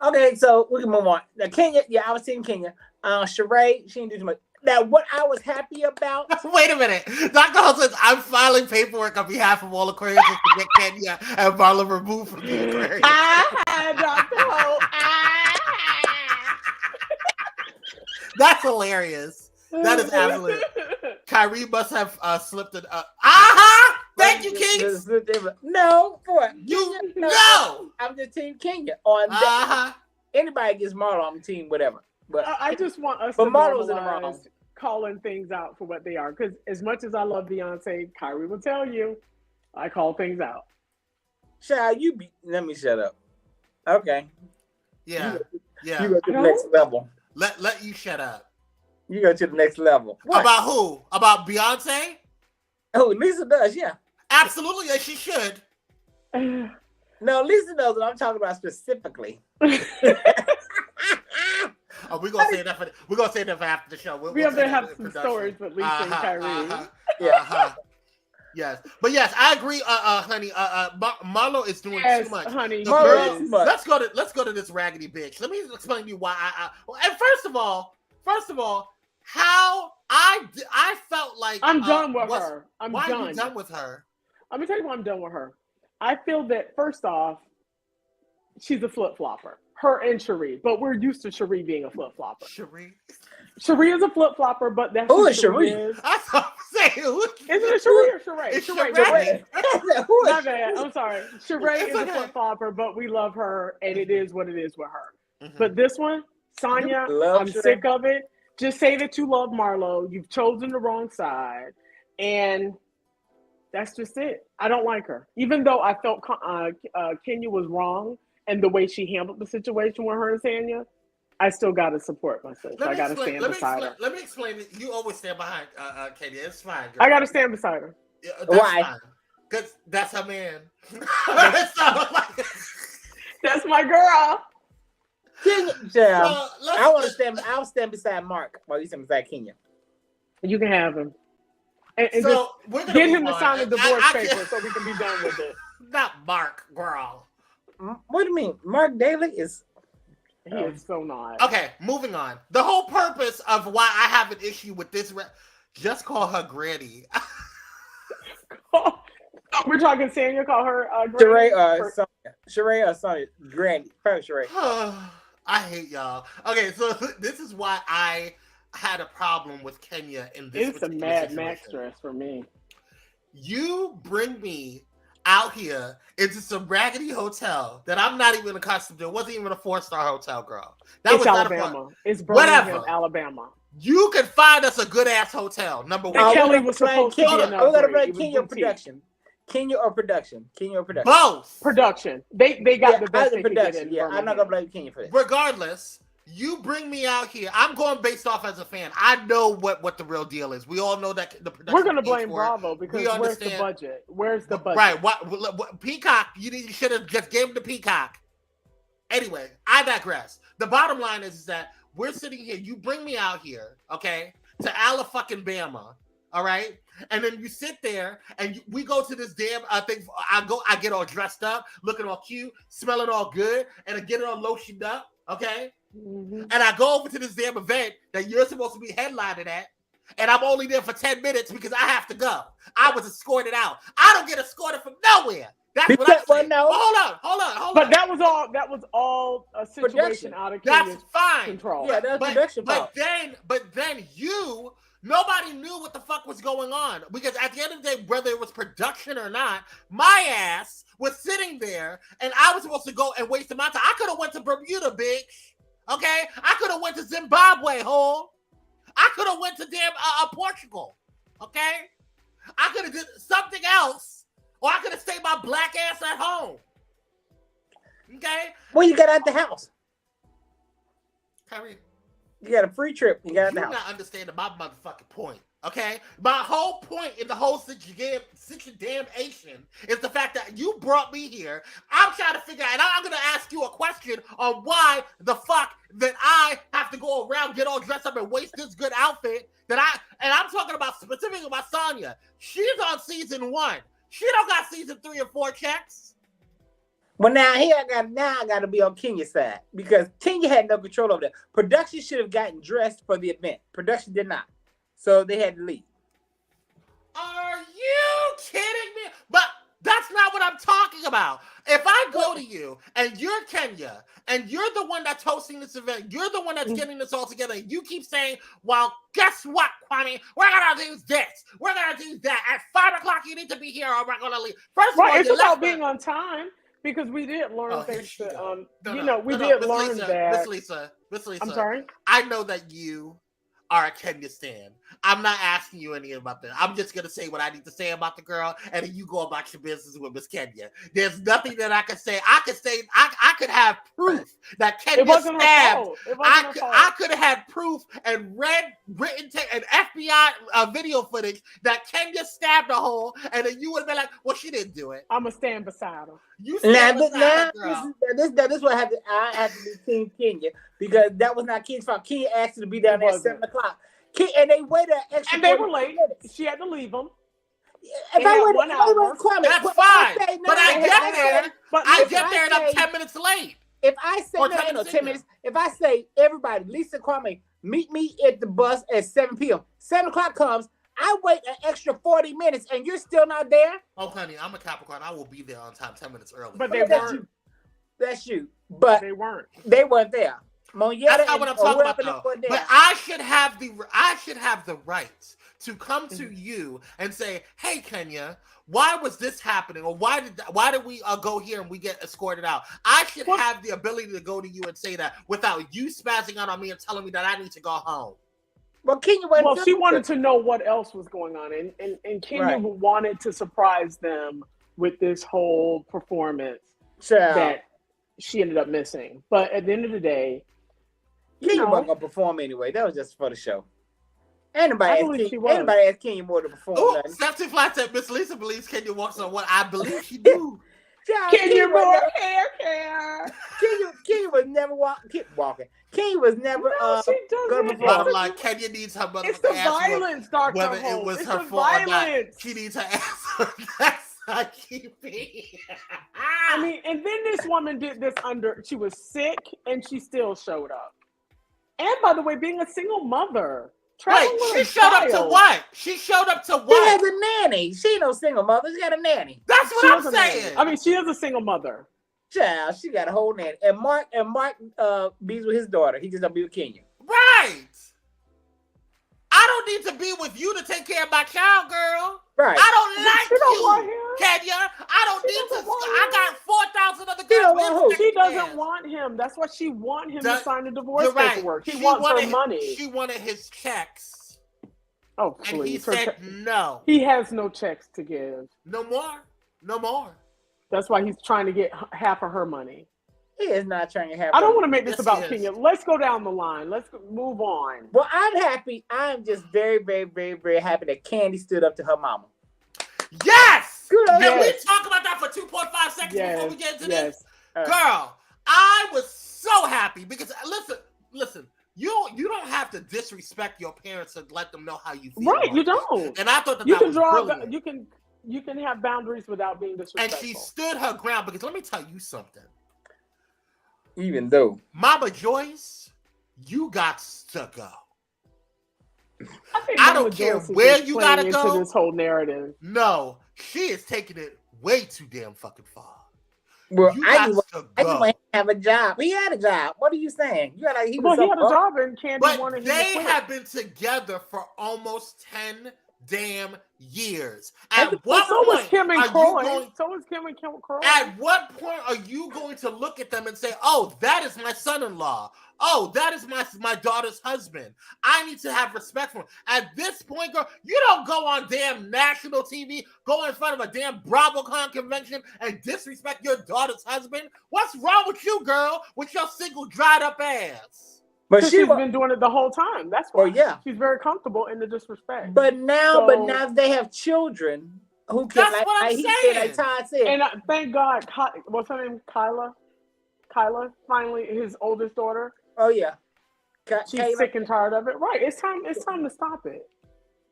Okay, so we can move on. Now Kenya, yeah, I was seeing Kenya. Sheree, she didn't do too much. Now, what I was happy about. Wait a minute. Dr. Hull says, I'm filing paperwork on behalf of all Aquarius to get Kenya and Marla removed from the Aquarius. Dr. Ho. That's hilarious. That is absolute. Kyrie must have slipped it up. Thank you, Kings. No, boy. You no. I'm the team Kenya. On anybody gets Marlo, I'm team whatever. But I just want us but to Marlo's in the wrong. normalize calling things out for what they are. Because as much as I love Beyonce, Kyrie will tell you, I call things out. Child, let me shut up. Okay. Yeah. You go to the next level. Let you shut up. You go to the next level. What? About who? About Beyonce? Oh, Lisa does, yeah. Absolutely, as she should. No, Lisa knows what I'm talking about specifically. Oh, we're gonna say that for after the show. We have to have some stories with Lisa and Kyrie. Yes, but yes, I agree, honey. Marlo is doing too much. Honey, let's go to this raggedy bitch. Let me explain to you why. And first of all, how I felt like I'm done with her. Why are you done with her? Let me tell you why I'm done with her. I feel that first off, she's a flip flopper. Her and Cherie, but we're used to Cherie being a flip flopper. Cherie is a flip flopper, but that's who Cherie is. I thought saying, isn't it Cherie or Sheree? It's Sheree. My bad. I'm sorry. Sheree is a flip flopper, but we love her, and it is what it is with her. Mm-hmm. But this one, Sonya, I'm sick of it. Just say that you love Marlo. You've chosen the wrong side, and that's just it. I don't like her, even though I felt Kenya was wrong. And the way she handled the situation with her and Sanya, I still got to support my sister. I got to stand beside her. Let me explain it. You always stand behind Katie. It's fine, girl. I got to stand beside her. Yeah, why? Because that's her man. That's my girl. Kenya, I'll stand beside Mark while you stand beside Kenya. You can have him. And so just get him to sign the divorce paper so we can be done with it. Not Mark, girl. What do you mean? Mark Daly is... He is so not. Okay, moving on. The whole purpose of why I have an issue with this... just call her Granny. We're talking Sanya, call her Granny? Sheree or Sonya. Granny. Probably Sheree. I hate y'all. Okay, so this is why I had a problem with Kenya in this. It's a Mad Max dress for me. You bring me out here into some raggedy hotel that I'm not even accustomed to. It wasn't even a 4-star hotel, girl. It's Alabama. It's Birmingham, Alabama. You can find us a good ass hotel. Number one. Kelly was supposed to be in we're gonna play Kenya production. Kenya or production? Both. Production. They got the best they could get in. Yeah, I'm not gonna blame Kenya for that. Regardless, you bring me out here. I'm going based off as a fan. I know what the real deal is. We all know that the production. We're gonna blame Bravo because where's the budget? Where's the budget? Right. What Peacock? You should have just gave him the Peacock. Anyway, I digress. The bottom line is that we're sitting here. You bring me out here, okay, to Alabama, all right, and then you sit there and we go to this damn thing. I get all dressed up, looking all cute, smelling all good, and I get it all lotioned up, okay. Mm-hmm. And I go over to this damn event that you're supposed to be headlining at, and I'm only there for 10 minutes because I have to go. I was escorted out. I don't get escorted from nowhere. That's what I'm saying. No. Hold on. But that was all a situation production. Out of Kenya's control. Yeah, that's production. But then nobody knew what the fuck was going on, because at the end of the day, whether it was production or not, my ass was sitting there, and I was supposed to go and waste my time. I could have went to Bermuda, bitch. Okay, I could have went to Zimbabwe, hole. I could have went to damn Portugal. Okay, I could have did something else, or I could have stayed my black ass at home. Okay. Well, you got out the house. Kyrie, You got a free trip. You got You're not understanding my motherfucking point. Okay, my whole point in the whole situation is the fact that you brought me here. I'm trying to figure out, and I'm going to ask you a question on why the fuck that I have to go around, get all dressed up, and waste this good outfit and I'm talking about specifically about Sonya. She's on season 1. She don't got season 3 and 4 checks. Well, now I got to be on Kenya's side because Kenya had no control over that. Production should have gotten dressed for the event. Production did not. So they had to leave. Are you kidding me? But that's not what I'm talking about. If I go to you and you're Kenya and you're the one that's hosting this event, you're the one that's getting this all together, and you keep saying, well, guess what, Kwame? We're going to do this. We're going to do that. At 5 o'clock, you need to be here or we're going to leave. First of all, it's about being on time. Because we did learn things that, learn that. Miss Lisa. I'm sorry? I know that you are a Kenya stan. I'm not asking you anything about that. I'm just going to say what I need to say about the girl, and then you go about your business with Miss Kenya. There's nothing that I could say. I could have proof that Kenya stabbed. I could have had proof and written and FBI video footage that Kenya stabbed a hole, and then you would have been like, well, she didn't do it. I'm going to stand beside her. You stand beside her, girl. This what I have to be Team Kenya, because that was not Kenya's fault. Kenya asked her to be down there at 7 o'clock. And they waited an extra and they were late. Minutes. She had to leave them. If I wait 1 hour, that's fine. But I get there and I'm 10 minutes late. If I say 10 minutes, if I say everybody, Lisa, Kwame, meet me at the bus at 7 p.m. 7 o'clock comes, I wait an extra 40 minutes and you're still not there. Oh, honey, I'm a Capricorn. I will be there on time 10 minutes early. But they weren't. That's you. But they weren't. They weren't there. That's not what I'm talking about, though. But I should have the right to come to you and say, "Hey, Kenya, why was this happening? Or why did we go here and we get escorted out?" I should have the ability to go to you and say that without you spazzing out on me and telling me that I need to go home. Well, Kenya she wanted to know what else was going on, and Kenya wanted to surprise them with this whole performance that she ended up missing. But at the end of the day, Kenya wasn't gonna perform anyway. That was just for the show. Anybody asked Kenya more to perform. Septic Fly said Miss Lisa believes Kenya walks on what I believe she do. Kenya more hair. Kenya was never walking. Kenya was never gonna perform. I'm like, Kenya needs her mother to ask violence, Dr. whether it was her fault or not. She needs her ass. That's how she be. I mean, and then this woman did this she was sick and she still showed up. And by the way, being a single mother. Right, she showed up to what? She showed up to what? She has a nanny. She ain't no single mother. She got a nanny. That's what I'm saying. I mean, she is a single mother. Child, she got a whole nanny. And Mark bees with his daughter. He just don't be with Kenya. Right. I don't need to be with you to take care of my child, girl. Right. I don't like you, Kenya. I don't need to. I got 4,000 other girls. She doesn't want him. That's why she want him to sign the divorce paperwork. She wants her money. She wanted his checks. Oh, please. And he said no. He has no checks to give. No more. That's why he's trying to get half of her money. He is not trying to have. I don't want to make this about Kenya. Let's go down the line. Let's move on. Well, I'm happy. I'm just very, very, very, very happy that Candy stood up to her mama. Yes! Can we talk about that for 2.5 seconds before we get into this? Girl, I was so happy because listen, you don't have to disrespect your parents and let them know how you feel. Right, you don't. And I thought that was brilliant. You can have boundaries without being disrespectful. And she stood her ground because let me tell you something. Even though Mama Joyce, you got to go. I don't care where you gotta go. Into this whole narrative. No, she is taking it way too damn fucking far. Well, I just want to have a job. He had a job. What are you saying? He had a job and Candy wanted him to quit. They have been together for almost 10 damn years. At what point was Kim and Croy. So was Kim and Croy. At what point are you going to look at them and say, "Oh, that is my son-in-law. Oh, that is my daughter's husband. I need to have respect for him." At this point, girl, you don't go on damn national TV, go in front of a damn BravoCon convention and disrespect your daughter's husband. What's wrong with you, girl, with your single dried up ass? But she's been doing it the whole time. That's why. Oh yeah. She's very comfortable in the disrespect. But now they have children who can. That's what I'm saying. Like Todd said. And thank God, what's her name? Kyla, finally, his oldest daughter. Oh yeah. She's sick and tired of it. Right. It's time to stop it.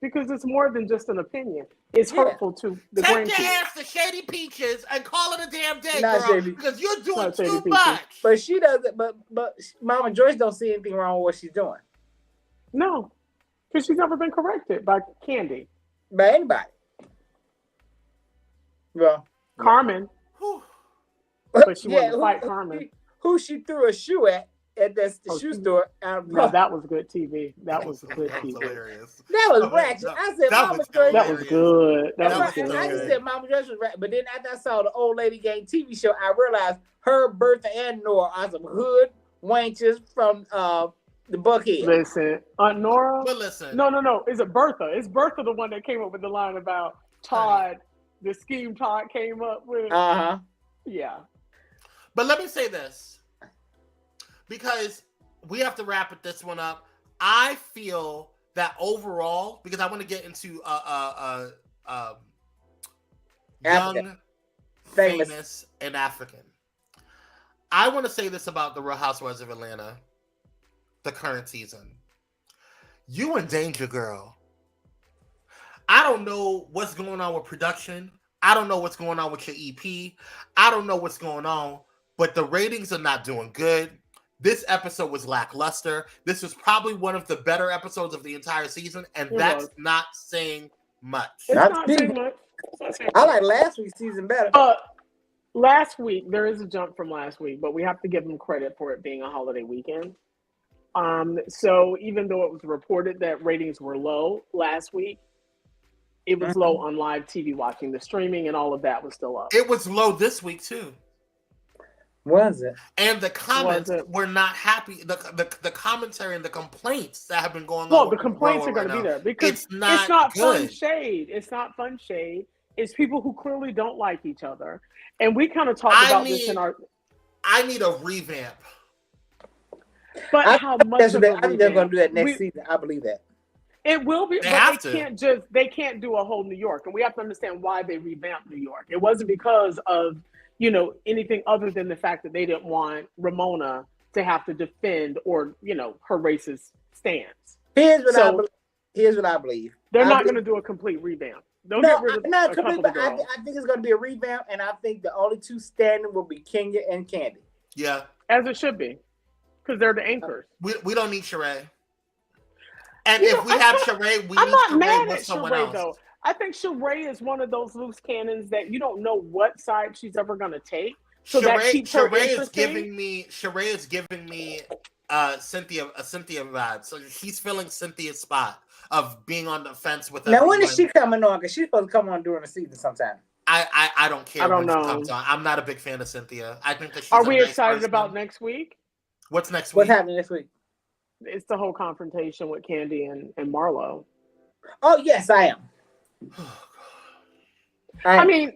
Because it's more than just an opinion. It's hurtful to the grandkids. Take your ass to Shady Peaches and call it a damn day, Not girl. Shady. Because you're doing too Peaches. much. But she doesn't. But Mama Joyce don't see anything wrong with what she's doing. No, because she's never been corrected by Candy. By anybody. Well, Carmen. But she wanted to fight Carmen. Who she threw a shoe at the shoe store. No, that was good TV. That was good TV. Hilarious. That was ratchet. I said, Mama Joyce. That was good. I just said Mama Joyce was ratchet. But then after I saw the Old Lady Gang TV show, I realized her, Bertha, and Nora are some hood wenches from the Buckhead. Listen, Aunt Nora. But listen. No. Is it Bertha? Is Bertha the one that came up with the line about Todd, the scheme Todd came up with? Uh-huh. Yeah. But let me say this. Because we have to wrap this one up. I feel that overall, because I want to get into young, famous, and African. I want to say this about the Real Housewives of Atlanta, the current season. You in danger, girl. I don't know what's going on with production. I don't know what's going on with your EP. I don't know what's going on, but the ratings are not doing good. This episode was lackluster. This was probably one of the better episodes of the entire season, and that's not saying much. It's not saying much. I like last week's season better. Last week, there is a jump from last week, but we have to give them credit for it being a holiday weekend. So even though it was reported that ratings were low last week, it was low on live TV watching. The streaming and all of that was still up. It was low this week, too. Was it? And the comments were not happy. The commentary and the complaints that have been going on. Well, the complaints are going to be there because it's not fun shade. It's not fun shade. It's people who clearly don't like each other. And we kind of talked about this in our... I need a revamp. But how much of a revamp? I think they're going to do that next season. I believe that. It will be, but they can't do a whole New York. And we have to understand why they revamped New York. It wasn't because of anything other than the fact that they didn't want Ramona to have to defend or, her racist stance. Here's what I believe. They're not going to do a complete revamp. Don't get rid of I think it's going to be a revamp, and I think the only two standing will be Kenya and Candy. Yeah. As it should be. Because they're the anchors. We don't need Sheree. And if we have Sheree, we need Sheree with someone else. Though. I think Sheree is one of those loose cannons that you don't know what side she's ever going to take. So that keeps her interesting. Sheree is giving me Cynthia vibe. So she's filling Cynthia's spot of being on the fence with everyone. Now when is she coming on? Because she's supposed to come on during the season sometime. I don't care. I don't know. She comes on. I'm not a big fan of Cynthia. I think that she's Are we excited about next week? What's next week? What's happening next week? It's the whole confrontation with Candy and Marlo. Oh yes, I am. I mean,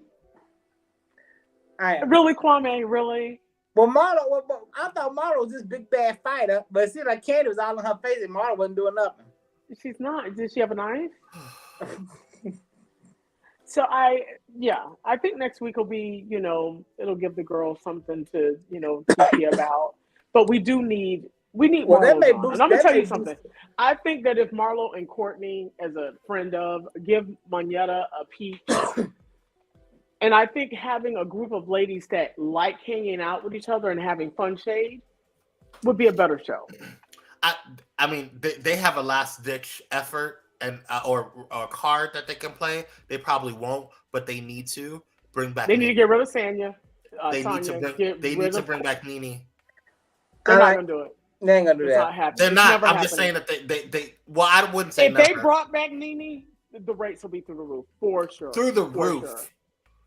really, Kwame, really? Well, Marlo, I thought Marlo was this big bad fighter, but it seemed like Candy was all in her face and Marlo wasn't doing nothing. She's not. Did she have a knife? So I think next week will be, it'll give the girls something to, be about. But we need Marlo on. And I'm gonna tell you something. I think that if Marlo and Courtney, as a friend of, give Moneta a peach, and I think having a group of ladies that like hanging out with each other and having fun shade would be a better show. I mean, they have a last ditch effort and or a card that they can play. They probably won't, but they need to bring back. They need to get rid of Sanya. They need to bring back Nene. They're not gonna do it. They ain't gonna do that. They're not. I'm just saying that they. Well, I wouldn't say. If they brought back Nene, the rates will be through the roof for sure. Through the roof.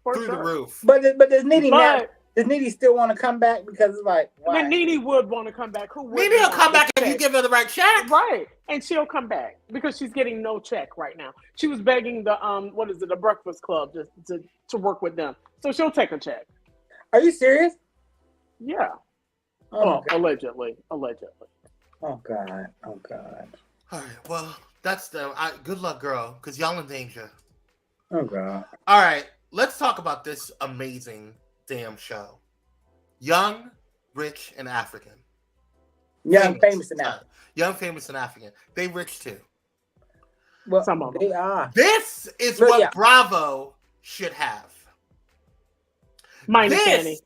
The roof. But does Nene not? Does Nene still want to come back? Because it's like, why? Then Nene would want to come back. Nene will come back if you give her the right check. Right. And she'll come back because she's getting no check right now. She was begging the Breakfast Club to work with them. So she'll take a check. Are you serious? Yeah. Oh, allegedly. Oh God. Oh God. All right. Well, that's them. Good luck, girl, because y'all in danger. Oh God. All right. Let's talk about this amazing damn show. Young, rich, and African. Young, famous, and African. Young, famous, and African. They rich too. Well, Some of them. they are. This is what Bravo should have. Minus Annie.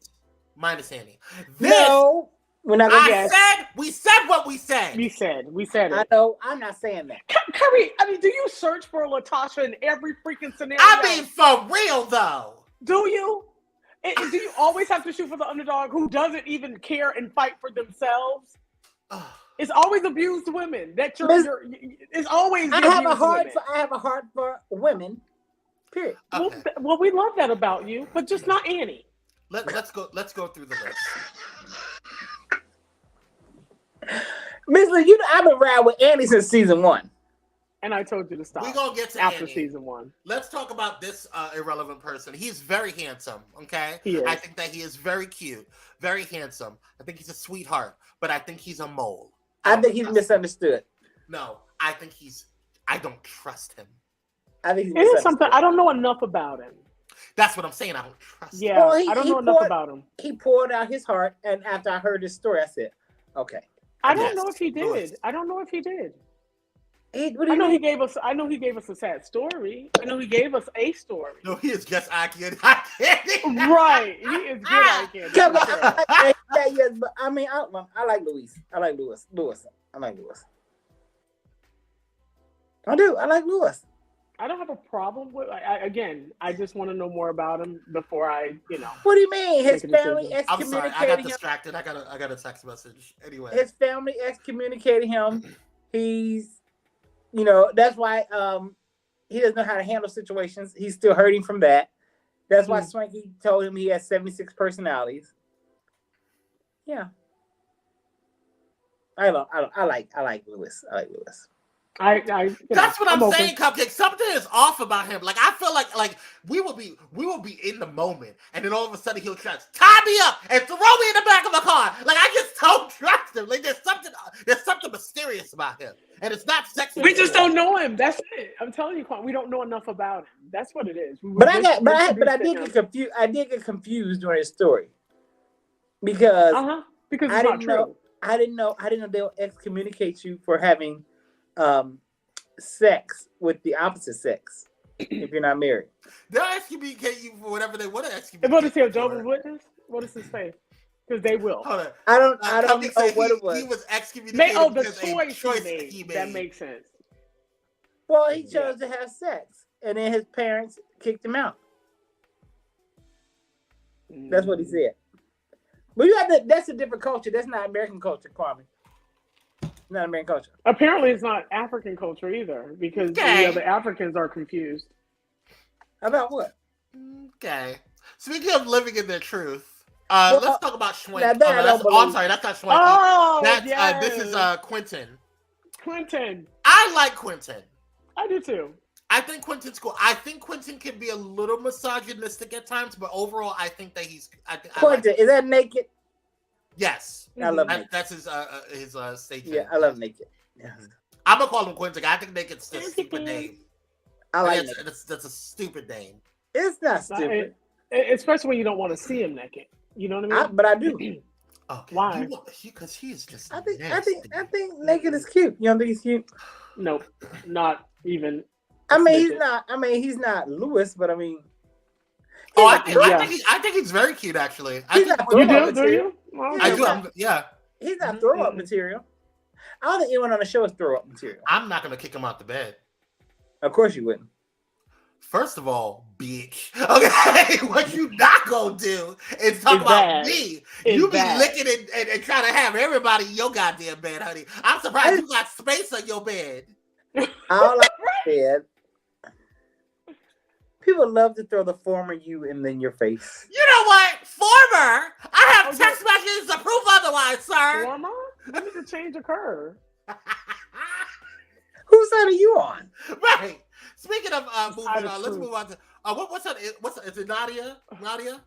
Minus Annie. No, we're not gonna guess. We said what we said. We said it. I know. I'm not saying that. Curry, I mean, do you search for Latasha in every freaking scenario? I mean, for real though. Do you? And do you always have to shoot for the underdog who doesn't even care and fight for themselves? It's always abused women. It's always. I have a heart for women. Period. Okay. Well, we love that about you, but just not Annie. Let's go through the list. Miss Lee, I've been riding with Annie since season 1. And I told you to stop. We're gonna get to after Annie. season 1. Let's talk about this irrelevant person. He's very handsome. Okay, he is. I think that he is very cute, very handsome. I think he's a sweetheart, but I think he's a mole. I think he's misunderstood. No, I think I don't trust him. I think it is something I don't know enough about him. That's what I'm saying. I don't trust him. Yeah, I don't know enough about him. He poured out his heart, and after I heard his story, I said, "Okay." I don't know if he did. I don't know if he did. I know he gave us a sad story. I know he gave us a story. No, he is just eye candy. Right, he is good eye candy. Yes, but I mean, I like Luis. I like Lewis. I like Lewis. I do. I like Lewis. I don't have a problem with. I just want to know more about him before I, What do you mean? His family excommunicated him. I'm sorry, I got distracted. I got a text message. Anyway, his family excommunicated him. He's, that's why he doesn't know how to handle situations. He's still hurting from that. That's why Swanky told him he has 76 personalities. Yeah. I like Lewis. I like Lewis. That's what I'm saying, Cupcake. Something is off about him. Like I feel like we will be in the moment, and then all of a sudden he'll try to tie me up and throw me in the back of a car. Like I just don't trust him. Like there's something mysterious about him, and it's not sexy. We just don't know him. That's it. I'm telling you, Quan, we don't know enough about him. That's what it is. I did get confused. I did get confused during his story because it's I not didn't true. know. I didn't know they'll excommunicate you for having sex with the opposite sex if you're not married. They'll excommunicate you for whatever they want to excommunicate. They want to see a Jehovah's Witness. What does this say? Because they will. Hold on. I don't know what it was. He was excommunicated because the choice he made. That makes sense. Well, he chose to have sex, and then his parents kicked him out. That's what he said. But that's a different culture. That's not American culture, Kwame. Not American culture. Apparently, it's not African culture either, because the Africans are confused. About what? Okay. Speaking of living in their truth, let's talk about Schwank. I'm sorry, that's not Schwank. Oh, this is Quentin. Quentin. I like Quentin. I do too. I think Quentin's cool. I think Quentin can be a little misogynistic at times, but overall, I think that he's. Quentin, is that naked? Yes, I love naked. That's his stage. Yeah, I love naked. Yeah. I'm gonna call him Quentin. I think naked's a stupid name. I like that's a stupid name. It's not stupid, especially when you don't want to see him naked. You know what I mean? But I do. Okay. Why? Because he's just. I think naked is cute. You don't think he's cute? Nope, not even. I mean, he's not Lewis, but I mean. I think he's very cute, actually. He's not throw up material. I do. Yeah. He's not throw up material. I don't think anyone on the show is throw up material. I'm not gonna kick him out the bed. Of course you wouldn't. First of all, bitch. Okay, what you not gonna do is talk about me. You be licking and trying to have everybody in your goddamn bed, honey. I'm surprised you got space on your bed. All I said. People love to throw the former you in your face. You know what? Former? I have text messages to prove otherwise, sir. Former? You need to change the curve. Whose side are you on? Right. Speaking of moving on, let's move on to what's is it Nadia? Nadia?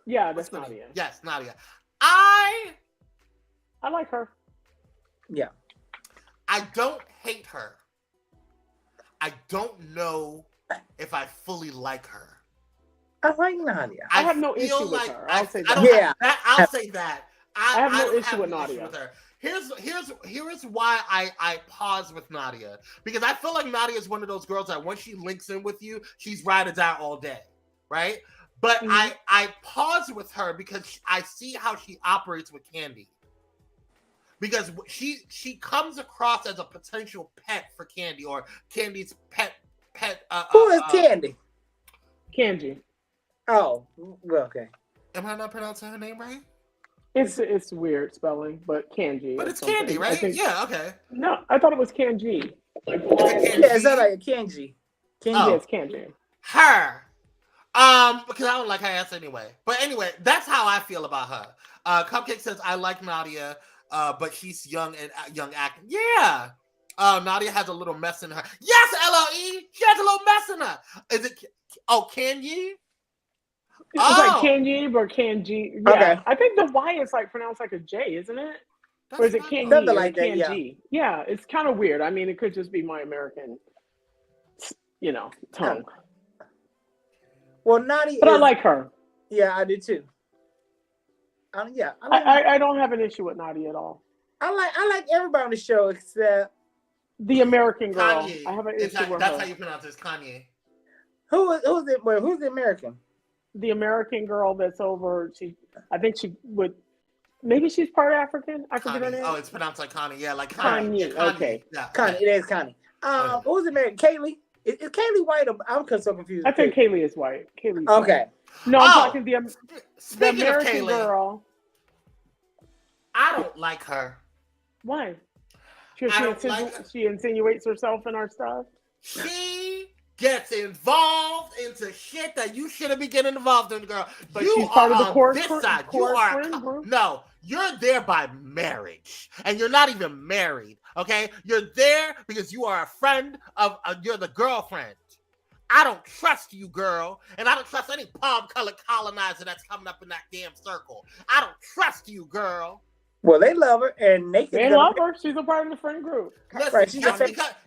Yeah, that's Nadia. Yes, Nadia. I like her. Yeah. I don't hate her. I don't know if I fully like her. I like Nadia. I have no issue with her. I'll say that. I'll say that. I have no issue with Nadia. With her. Here's why I pause with Nadia, because I feel like Nadia is one of those girls that once she links in with you, she's ride or die all day, right? But I pause with her because I see how she operates with Candy, because she comes across as a potential pet for Candy, or Candy's pet. Who is Candy? Candy. Oh, well, okay. Am I not pronouncing her name right? It's weird spelling, but Kanji. But it's Candy, right? Yeah, okay. No, I thought it was Kanji. Yeah, it's not like Kenji. Yeah, it's Kanji. Her. Because I don't like her ass anyway. But anyway, that's how I feel about her. Cupcake says, I like Nadia, but she's young and young acting. Yeah. Nadia has a little mess in her. Yes, LOE. She has a little mess in her. Is it? Oh, Kanji? It's like Kanji or Kanji. Yeah, okay. I think the Y is like pronounced like a J, isn't it? That's or is it Kanji? Something like that, Kanji? Yeah, it's kind of weird. I mean, it could just be my American, tongue. Well, Nadia, but I like her. Yeah, I do too. Yeah, I don't have an issue with Nadia at all. I like everybody on the show except the American girl. Kanye. I have an issue with her. That's how you pronounce it, Kanye. Who's the American? The American girl that's over. I think she would. Maybe she's part African. I forget her name. Oh, it's pronounced like Connie. Yeah, like Connie. Yeah, Connie. Okay. Yeah. Connie. It is Connie. Who's the American? Kaylee. Is Kaylee white? I'm so confused. I think Kaylee is white. Kaylee's okay. White. No, I'm talking the American of Kaylee, girl. I don't like her. Why? She insinuates herself in our stuff. She gets involved into shit that you shouldn't be getting involved in, girl. But you she's part of the course this group. side. You are no. You're there by marriage, and you're not even married. Okay, you're there because you are a friend of. You're the girlfriend. I don't trust you, girl, and I don't trust any palm-colored colonizer that's coming up in that damn circle. I don't trust you, girl. Well, they love her, and they love her. She's a part of the friend group. Listen, right,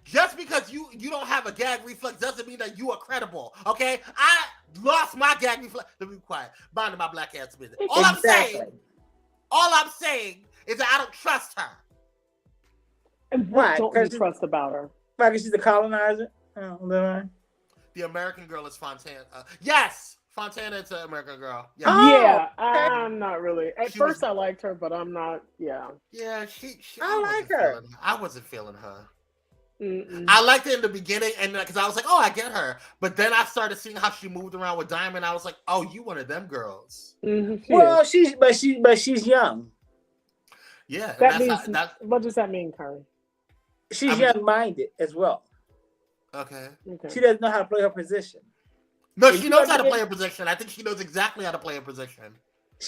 just because you don't have a gag reflex doesn't mean that you are credible. Okay, I lost my gag reflex. Let me be quiet. Minding my black ass business. All I'm saying is that I don't trust her. And what don't you trust about her? Like she's a colonizer. Oh, the American girl is Fontana. Yes. Fontana is an American girl. Yeah, yeah, I'm not really. At first, I liked her, but I'm not. Yeah. Yeah, I like her. I wasn't feeling her. Mm-mm. I liked it in the beginning, and because I was like, "Oh, I get her," but then I started seeing how she moved around with Diamond. I was like, "Oh, you one of them girls." Mm-hmm, well, she's young. Yeah, that means. What does that mean, Kari? She's young-minded as well. Okay. She doesn't know how to play her position. No, she knows how to play a position. I think she knows exactly how to play a position.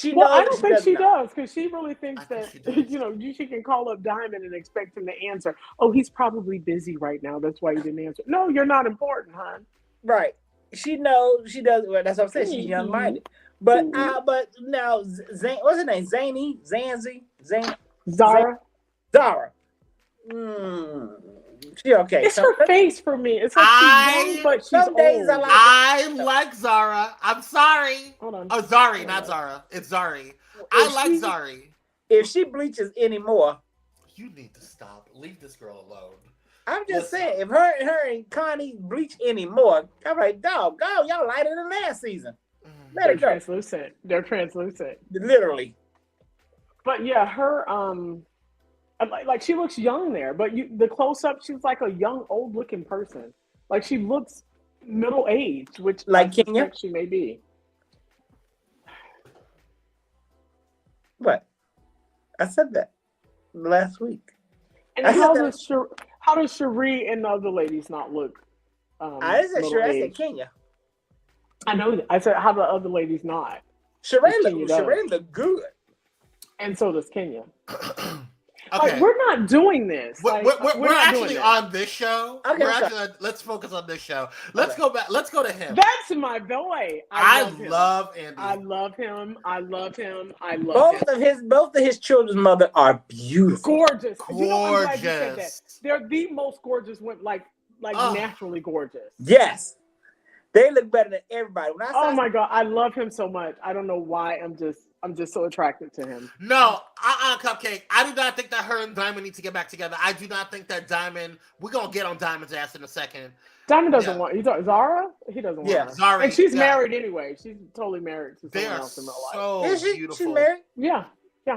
I don't think she does, because she really thinks that she can call up Diamond and expect him to answer. Oh, he's probably busy right now. That's why he didn't answer. No, you're not important, hon. Right. She knows. She does. Well, that's what I'm saying. She's young-minded. But now, what's her name? Zara. She okay. It's her face for me. It's like she's young, but she's old. I like Zara. I'm sorry. Hold on. Oh, Zari, not Zara. It's Zari. I like Zari. If she bleaches anymore, you need to stop. Leave this girl alone. I'm just saying, if her and Connie bleach anymore, I'm like, y'all lighter than last season. They're translucent. They're translucent. Literally. But yeah, her like she looks young there, but the close up, she's like a young, old looking person. Like she looks middle aged, which like Kenya she may be. What? I said that last week. And how does Cherie and the other ladies not look? I didn't say Cherie. I said Kenya. I know that. I said how the other ladies not. Cherie look good, and so does Kenya. Okay. Like, we're not doing this. We're, Like, we're not actually doing this. on this show. Okay, We're actually let's focus on this show. Let's Okay. go back. Let's go to him. That's my boy. I love him. love Andy. I love him. I love him. I love him. Both of his children's mother are beautiful. Gorgeous. Gorgeous. You know, I'm glad you said that. They're the most gorgeous women, like naturally gorgeous. Yes. They look better than everybody. When I Oh my God, I love him so much. I don't know why I'm just so attracted to him. No, Cupcake. I do not think that her and Diamond need to get back together. I do not think that Diamond. We're gonna get on Diamond's ass in a second. Diamond doesn't want. You talking Zara? He doesn't want her. Zara, and she's married anyway. She's totally married to they someone are else in real life. so Is she? beautiful. She's married? Yeah.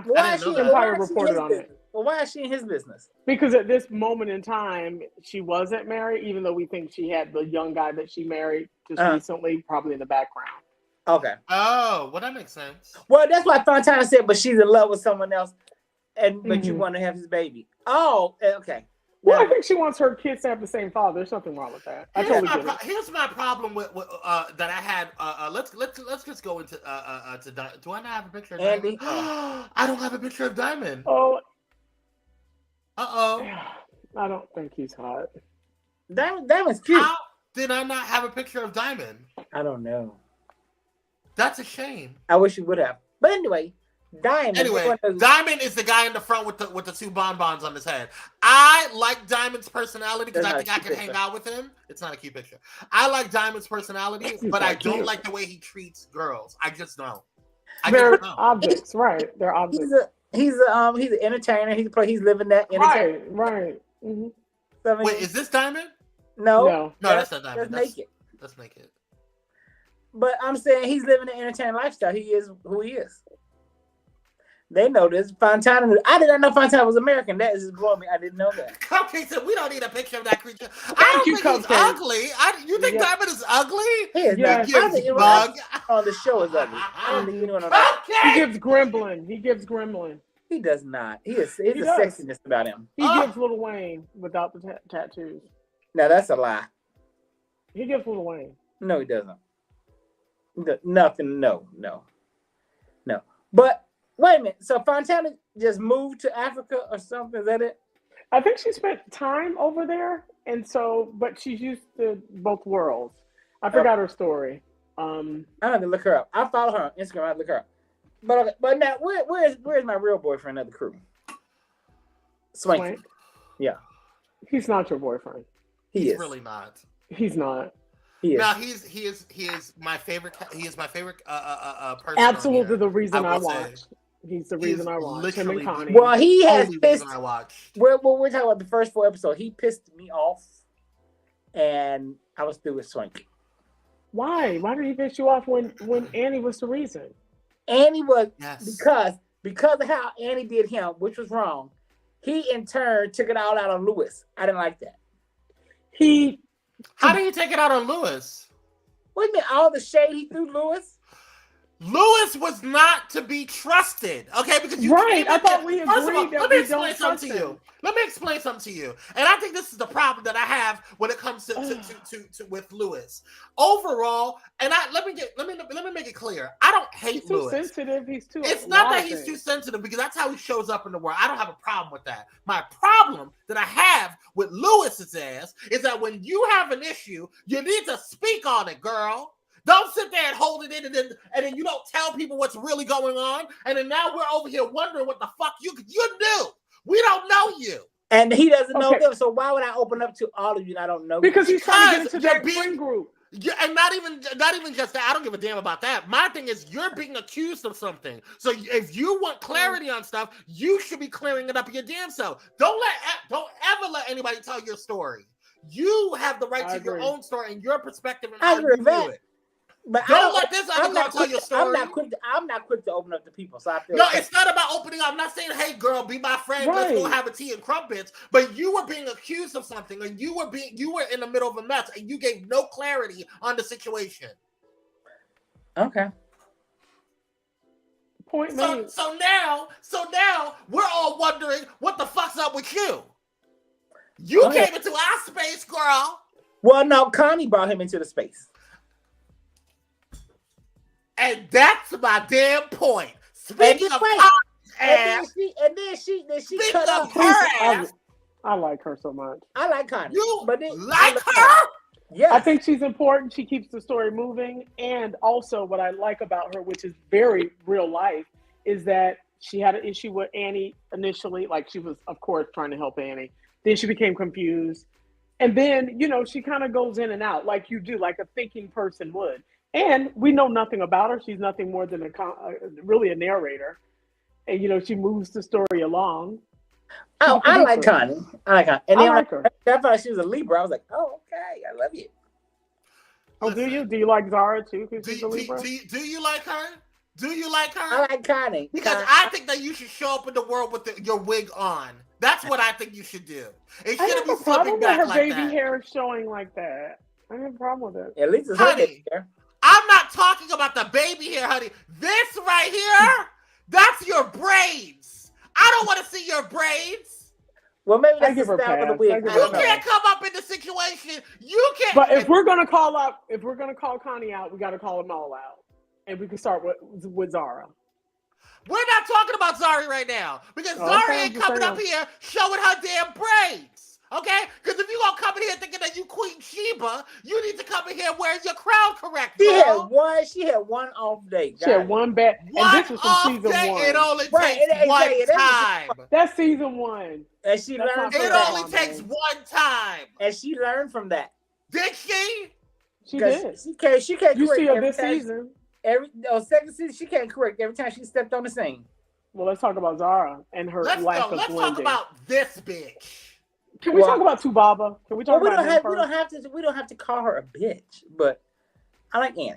Why is she? Empire reported on it. Well, why is she in his business? Because at this moment in time, she wasn't married, even though we think she had the young guy that she married just recently, probably in the background. Okay. Oh, well, that makes sense. Well, that's why Fontana said, but she's in love with someone else, but you want to have his baby. Oh, okay. Well, I think she wants her kids to have the same father. There's nothing wrong with that. Here's my problem with that I had. Let's just go into do I not have a picture of Andy? Diamond? I don't have a picture of Diamond. Oh. Uh-oh. I don't think he's hot. Diamond's cute. How did I not have a picture of Diamond? I don't know. That's a shame. I wish you would have. But anyway, Diamond. Diamond is the guy in the front with the two bonbons on his head. I like Diamond's personality because I think I can hang out with him. It's not a cute picture. I like Diamond's personality, but I don't like the way he treats girls. I just don't. They're objects, right? They're objects. He's an entertainer. He's living that entertainment. Right. Mm-hmm. So, I mean, wait, is this Diamond? No, that's not Diamond. That's naked. That's naked. But I'm saying he's living an entertaining lifestyle. He is who he is. They know this. Fontana. I did not know Fontana was American. That is just blowing me. I didn't know that. Cupcake said we don't need a picture of that creature. I don't think he's ugly. You think Diamond is ugly? He is. Yeah. On the show is ugly. I don't think anyone on He gives gremlin. He does not. He's a sexiness about him. He gives Lil Wayne without the tattoos. Now that's a lie. He gives Lil Wayne. No, he doesn't. Nothing. No. But wait a minute. So Fontana just moved to Africa or something? Is that it? I think she spent time over there, but she's used to both worlds. I forgot her story. I have to look her up. I follow her on Instagram. I have to look her up. But now, where's my real boyfriend of the crew? Swank. Yeah. He's not your boyfriend. He's really not. He's not. He is. Now he is my favorite. He is my favorite person. Absolutely, the reason I watch. He's the reason I watch him and Connie. Well, he has pissed. We're talking about the first 4 episodes. He pissed me off, and I was through with Swank. Why? Why did he piss you off when Annie was the reason? Annie was because of how Annie did him, which was wrong. He in turn took it all out on Lewis. I didn't like that. How did he take it out on Lewis? What do you mean? All the shade he threw Lewis? Lewis was not to be trusted, okay? Because you I thought we agreed that we don't trust him. Let me explain something to you. And I think this is the problem that I have when it comes to with Lewis. Overall, and let me make it clear. I don't hate Lewis. He's too sensitive. It's not that he's too sensitive because that's how he shows up in the world. I don't have a problem with that. My problem that I have with Lewis's ass is that when you have an issue, you need to speak on it, girl. Don't sit there and hold it in and then you don't tell people what's really going on. And then now we're over here wondering what the fuck you knew. We don't know you. And he doesn't know them. So why would I open up to all of you and I don't know you? Because he's trying to get into that friend group. Yeah, and not even just that. I don't give a damn about that. My thing is you're being accused of something. So if you want clarity on stuff, you should be clearing it up your damn self. Don't ever let anybody tell your story. You have the right to your own story and your perspective and how you view it. But don't let this other girl tell your story. I'm not quick to open up to people. So I feel it's not about opening up. I'm not saying, hey girl, be my friend, let's go have a tea and crumpets. But you were being accused of something, and you were in the middle of a mess, and you gave no clarity on the situation. Okay. Point made. So now we're all wondering what the fuck's up with you. You came into our space, girl. Well, no, Connie brought him into the space. And that's my damn point. Speaking of and then she cut off her ass. I like her so much. I like Connie. You but like her? Yeah. I think she's important. She keeps the story moving. And also what I like about her, which is very real life, is that she had an issue with Annie initially. Like, she was, of course, trying to help Annie. Then she became confused. And then, you know, she kind of goes in and out like you do, like a thinking person would. And we know nothing about her. She's nothing more than really a narrator. And, you know, she moves the story along. Oh, I like Connie. I like Connie. And then I like her. I thought she was a Libra. I was like, oh, okay. I love you. Oh, do you? Do you like Zara too? Because she's a Libra? Do you like her? Do you like her? I like Connie. Because I think that you should show up in the world with your wig on. That's what I think you should do. It I shouldn't have be a problem slipping with back her like baby that. hair showing like that. I have a problem with it. At least it's her Honey, hair. I'm not talking about the baby hair, honey. This right here, that's your braids. I don't want to see your braids. Well, maybe I that's give the her style of the pass. wig. I give her You pass. can't come up in the situation. You can't. But if we're gonna call Connie out, we got to call them all out, and we can start with Zara. We're not talking about Zari right now because Oh, Zari okay, ain't just coming saying. up here showing her damn braids. Okay? Because if you gonna come in here thinking that you Queen Sheba, you need to come in here wearing your crown correct, bro. She had one off day. She had one bad, One and this was from off season day, one. it only Right, takes it- one it- time. That's season one. And she That's learned not from It fair. that. only takes one time. And she learned from that. Did she? She 'Cause did. She can't You correct see her every this time. season. Second season, she can't correct every time she stepped on the scene. Well, let's talk about Zara and her Let's lack go. of Let's blending. talk about this bitch. Can we Well- talk about Tubaba? Can we Well, talk we about don't him have first? we don't have to call her a bitch, but I like Annie.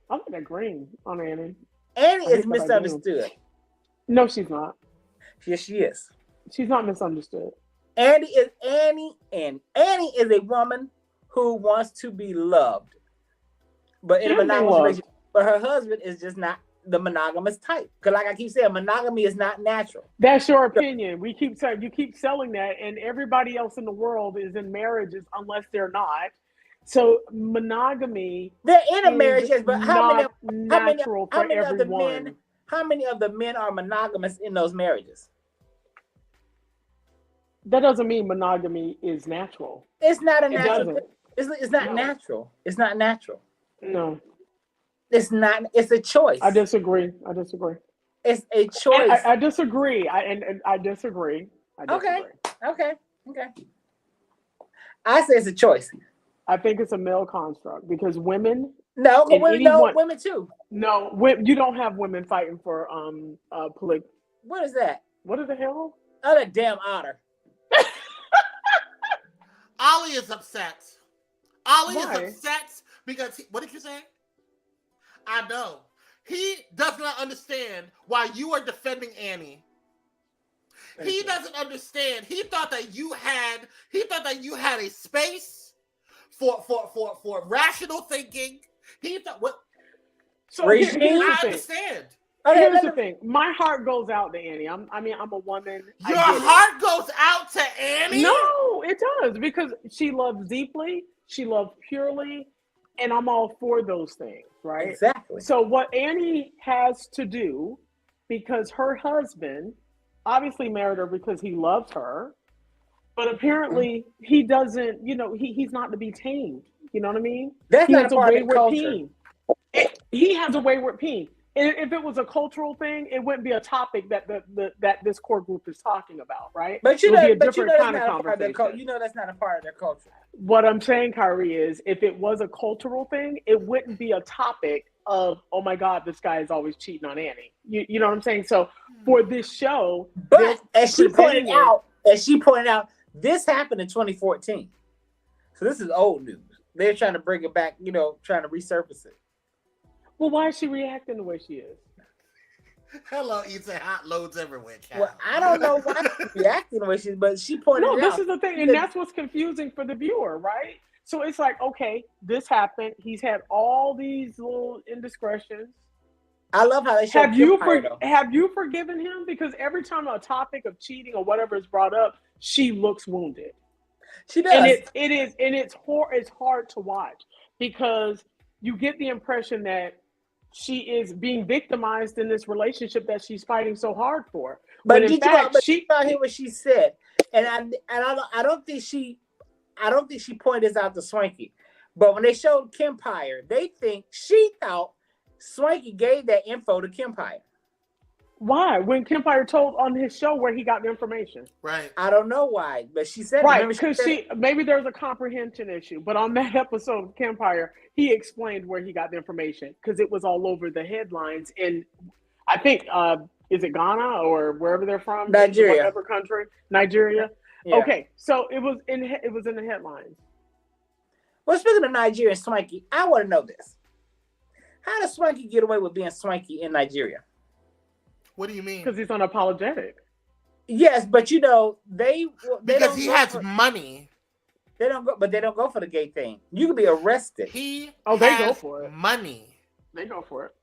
I'm gonna agree on Annie. Annie I is hate that I do. misunderstood. No, she's not. Yes, she is. She's not misunderstood. Annie is a woman who wants to be loved, but in a She is being monogamous loved. relationship. But her husband is just not the monogamous type. Because, like I keep saying, monogamy is not natural. That's your opinion. We keep saying you keep selling that, and everybody else in the world is in marriages unless they're not. So monogamy They're in a is marriage, yes, but how many natural how for many of the everyone. men? How many of the men are monogamous in those marriages? That doesn't mean monogamy is natural. It's not a It natural. doesn't. It's not No. natural. It's not natural. No, It's not. It's a choice. I disagree. I disagree. It's a choice. I disagree. I disagree. I disagree. Okay. I say it's a choice. I think it's a male construct because women. No, And anyone- women too. No, you don't have women fighting for What is that? What the hell? Oh, that damn otter. Ollie is upset. Ollie Why? is upset because what did you say? I know. He does not understand why you are defending Annie. He doesn't understand. He thought that you had a space for rational thinking. He thought what So Regine? here's the I thing. understand. Okay, Here's let the me- thing. My heart goes out to Annie. I'm a woman. I Your get it. heart goes out to Annie. No, it does because she loves deeply. She loves purely, and I'm all for those things, right? Exactly. So what Annie has to do, because her husband obviously married her because he loves her, but apparently he doesn't. You know, he's not to be tamed. You know what I mean? That's He not has a a part of the wayward culture. peen. He has a wayward peen. If it was a cultural thing, it wouldn't be a topic that that this core group is talking about, right? But you It would know, be a but you different know that's kind of not a part of their culture. conversation. You know that's not a part of their culture. What I'm saying, Kyrie, is if it was a cultural thing, it wouldn't be a topic of, oh my God, this guy is always cheating on Annie. You know what I'm saying? So for this show, But as she presenting pointed out, this happened in 2014. So this is old news. They're trying to bring it back, trying to resurface it. well, why is she reacting the way she is? Hello, Ethan. Hot loads everywhere, child. Well, I don't know why she's reacting the way she is, but she pointed No, it this out. is the thing, and that's what's confusing for the viewer, right? So it's like, okay, this happened. He's had all these little indiscretions. I love how they show Have you Pyro, though. have you forgiven him? Because every time a topic of cheating or whatever is brought up, she looks wounded. She does. And it's hard to watch because you get the impression that she is being victimized in this relationship that she's fighting so hard for. But when in did you fact, not hear what she said? And I don't think she pointed this out to Swanky. But when they showed Kempire, she thought Swanky gave that info to Kempire. Why? When Kempire told on his show where he got the information. Right. I don't know why, but she said right, because maybe there's a comprehension issue. But on that episode of Kempire, he explained where he got the information because it was all over the headlines in, I think, is it Ghana or wherever they're from? Nigeria. Whatever country. Nigeria. Yeah. Okay, so it was in the headlines. Well, speaking of Nigeria and Swanky, I want to know this. How does Swanky get away with being Swanky in Nigeria? What do you mean? Because he's unapologetic. Yes, but because he has money. They don't go for the gay thing. You can be arrested. They go for it. Money. They go for it.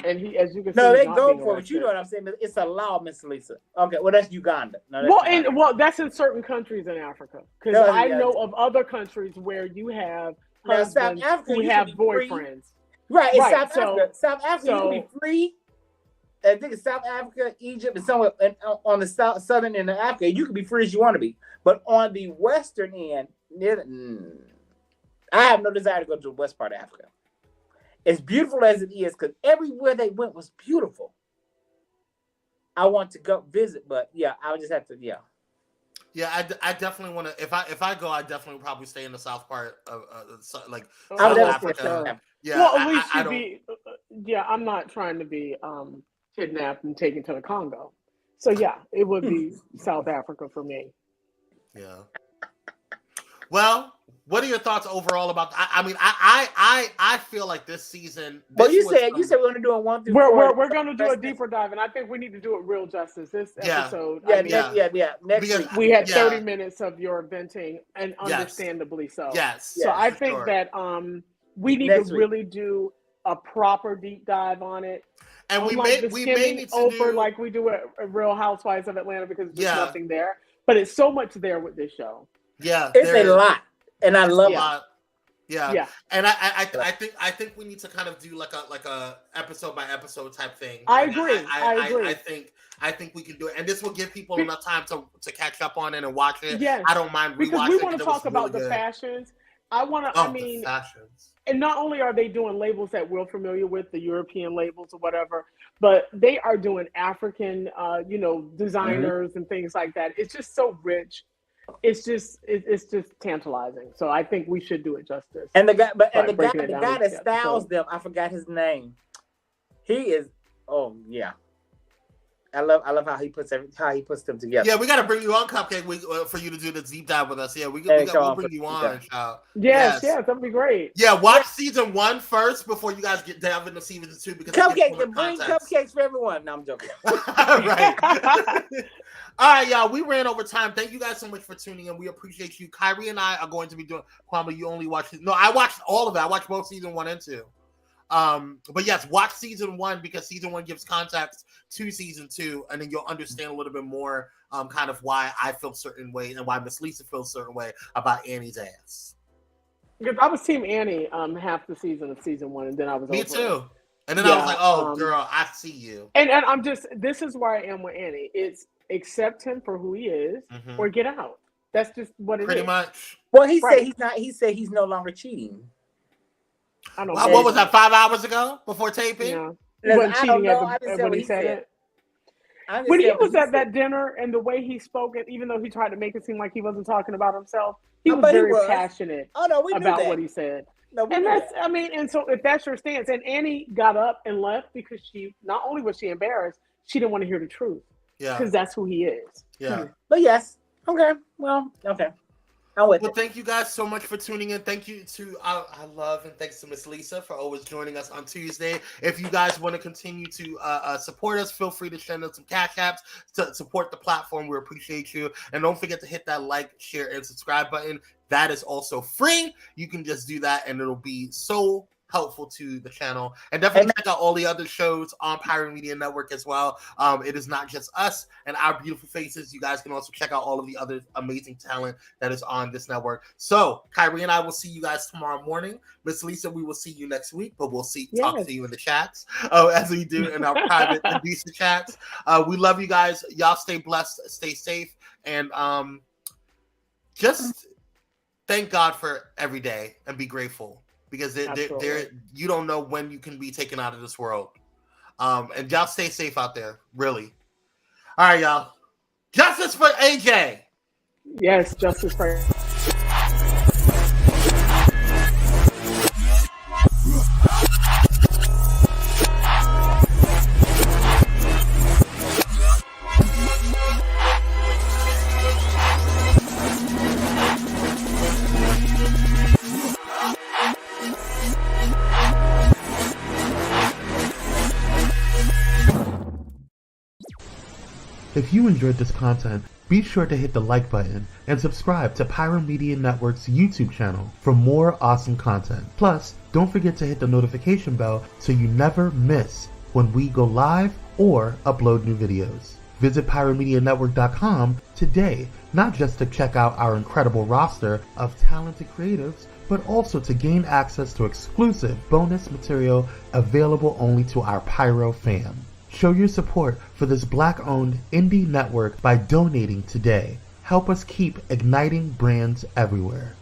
And he, as you can see, they go for it. You know what I'm saying? It's a law, Miss Lisa. Okay, well that's Uganda. No, that's that's in certain countries in Africa. Because I know of other countries where you have husbands who have boyfriends. Right, in South Africa. South Africa, you can be free. I think it's South Africa, Egypt, and somewhere on the southern end of Africa. You can be free as you want to be. But on the western end, I have no desire to go to the west part of Africa. As beautiful as it is, because everywhere they went was beautiful. I want to go visit, but yeah, I would just have to, yeah. Yeah, I definitely want to. If I go, I definitely probably stay in the south part of South Africa. Yeah, well, at least you'd be. Yeah, I'm not trying to be kidnapped and taken to the Congo. So yeah, it would be South Africa for me. Yeah. Well, what are your thoughts overall about? I feel like this season. Well, you said we're going to do a 1 through 4. We're going to do a deeper dive, and I think we need to do it real justice. This episode, next week we had 30 minutes of your venting, and understandably so. Yes. So I think that we need to really do a proper deep dive on it. And we may need to over like we do at Real Housewives of Atlanta because there's nothing there, but it's so much there with this show. Yeah, it's a lot, and I love it. Yeah. And I think we need to kind of do like a episode by episode type thing. I agree. I think we can do it, and this will give people enough time to catch up on it and watch it. Yes, I don't mind rewatching because we want to talk about really the fashions. The fashions. And not only are they doing labels that we're familiar with, the European labels or whatever, but they are doing African, designers and things like that. It's just so rich. It's just tantalizing. So I think we should do it justice. And the guy that styles them, I forgot his name. He is. Oh yeah. I love how he puts them together. Yeah, we got to bring you on, Cupcake, for you to do the deep dive with us. Yeah, we'll bring you on. Yes, that'd be great. Yeah, watch season 1 first before you guys get down into season 2 because bring cupcakes for everyone. No, I'm joking. Right. All right, y'all. We ran over time. Thank you guys so much for tuning in. We appreciate you. Kyrie and I are going to be doing. Kwame, you only watched. No, I watched all of it. I watched both season 1 and 2. But yes, watch season 1 because season 1 gives context to season 2, and then you'll understand a little bit more kind of why I feel a certain way and why Miss Lisa feels a certain way about Annie's ass. Because I was Team Annie half the season of season 1, and then I was Me too. And then I was like, oh girl, I see you. And I'm just, this is where I am with Annie. It's accept him for who he is or get out. That's just what it is. Pretty much. Well, he said he's not. He said he's no longer cheating. I don't know. What was that, 5 hours ago before taping? Yeah. He wasn't cheating when he said it. When he was at that dinner and the way he spoke, it, even though he tried to make it seem like he wasn't talking about himself, he was very passionate about what he said. And so if that's your stance, and Annie got up and left because she, not only was she embarrassed, she didn't want to hear the truth. Yeah. Because that's who he is. Yeah. But yes. Okay. Well, okay. Well, thank you guys so much for tuning in. Thank you to I love and thanks to Miss Lisa for always joining us on Tuesday. If you guys want to continue to support us, feel free to send us some cash apps to support the platform. We appreciate you. And don't forget to hit that like, share, and subscribe button. That is also free. You can just do that and it'll be so helpful to the channel. And definitely check out all the other shows on Pyro Media Network as well. It is not just us and our beautiful faces. You guys can also check out all of the other amazing talent that is on this network. So Kyrie and I will see you guys tomorrow morning. Miss Lisa, we will see you next week, but we'll talk to you in the chats as we do in our private and decent chats. We love you guys. Y'all stay blessed, stay safe, and just thank God for every day and be grateful, because you don't know when you can be taken out of this world. And y'all stay safe out there, really. All right, y'all. Justice for AJ. Yes, justice for. If you enjoyed this content, be sure to hit the like button and subscribe to Pyro Media Network's YouTube channel for more awesome content. Plus, don't forget to hit the notification bell so you never miss when we go live or upload new videos. Visit pyromedianetwork.com today, not just to check out our incredible roster of talented creatives, but also to gain access to exclusive bonus material available only to our Pyro fam. Show your support for this Black-owned indie network by donating today. Help us keep igniting brands everywhere.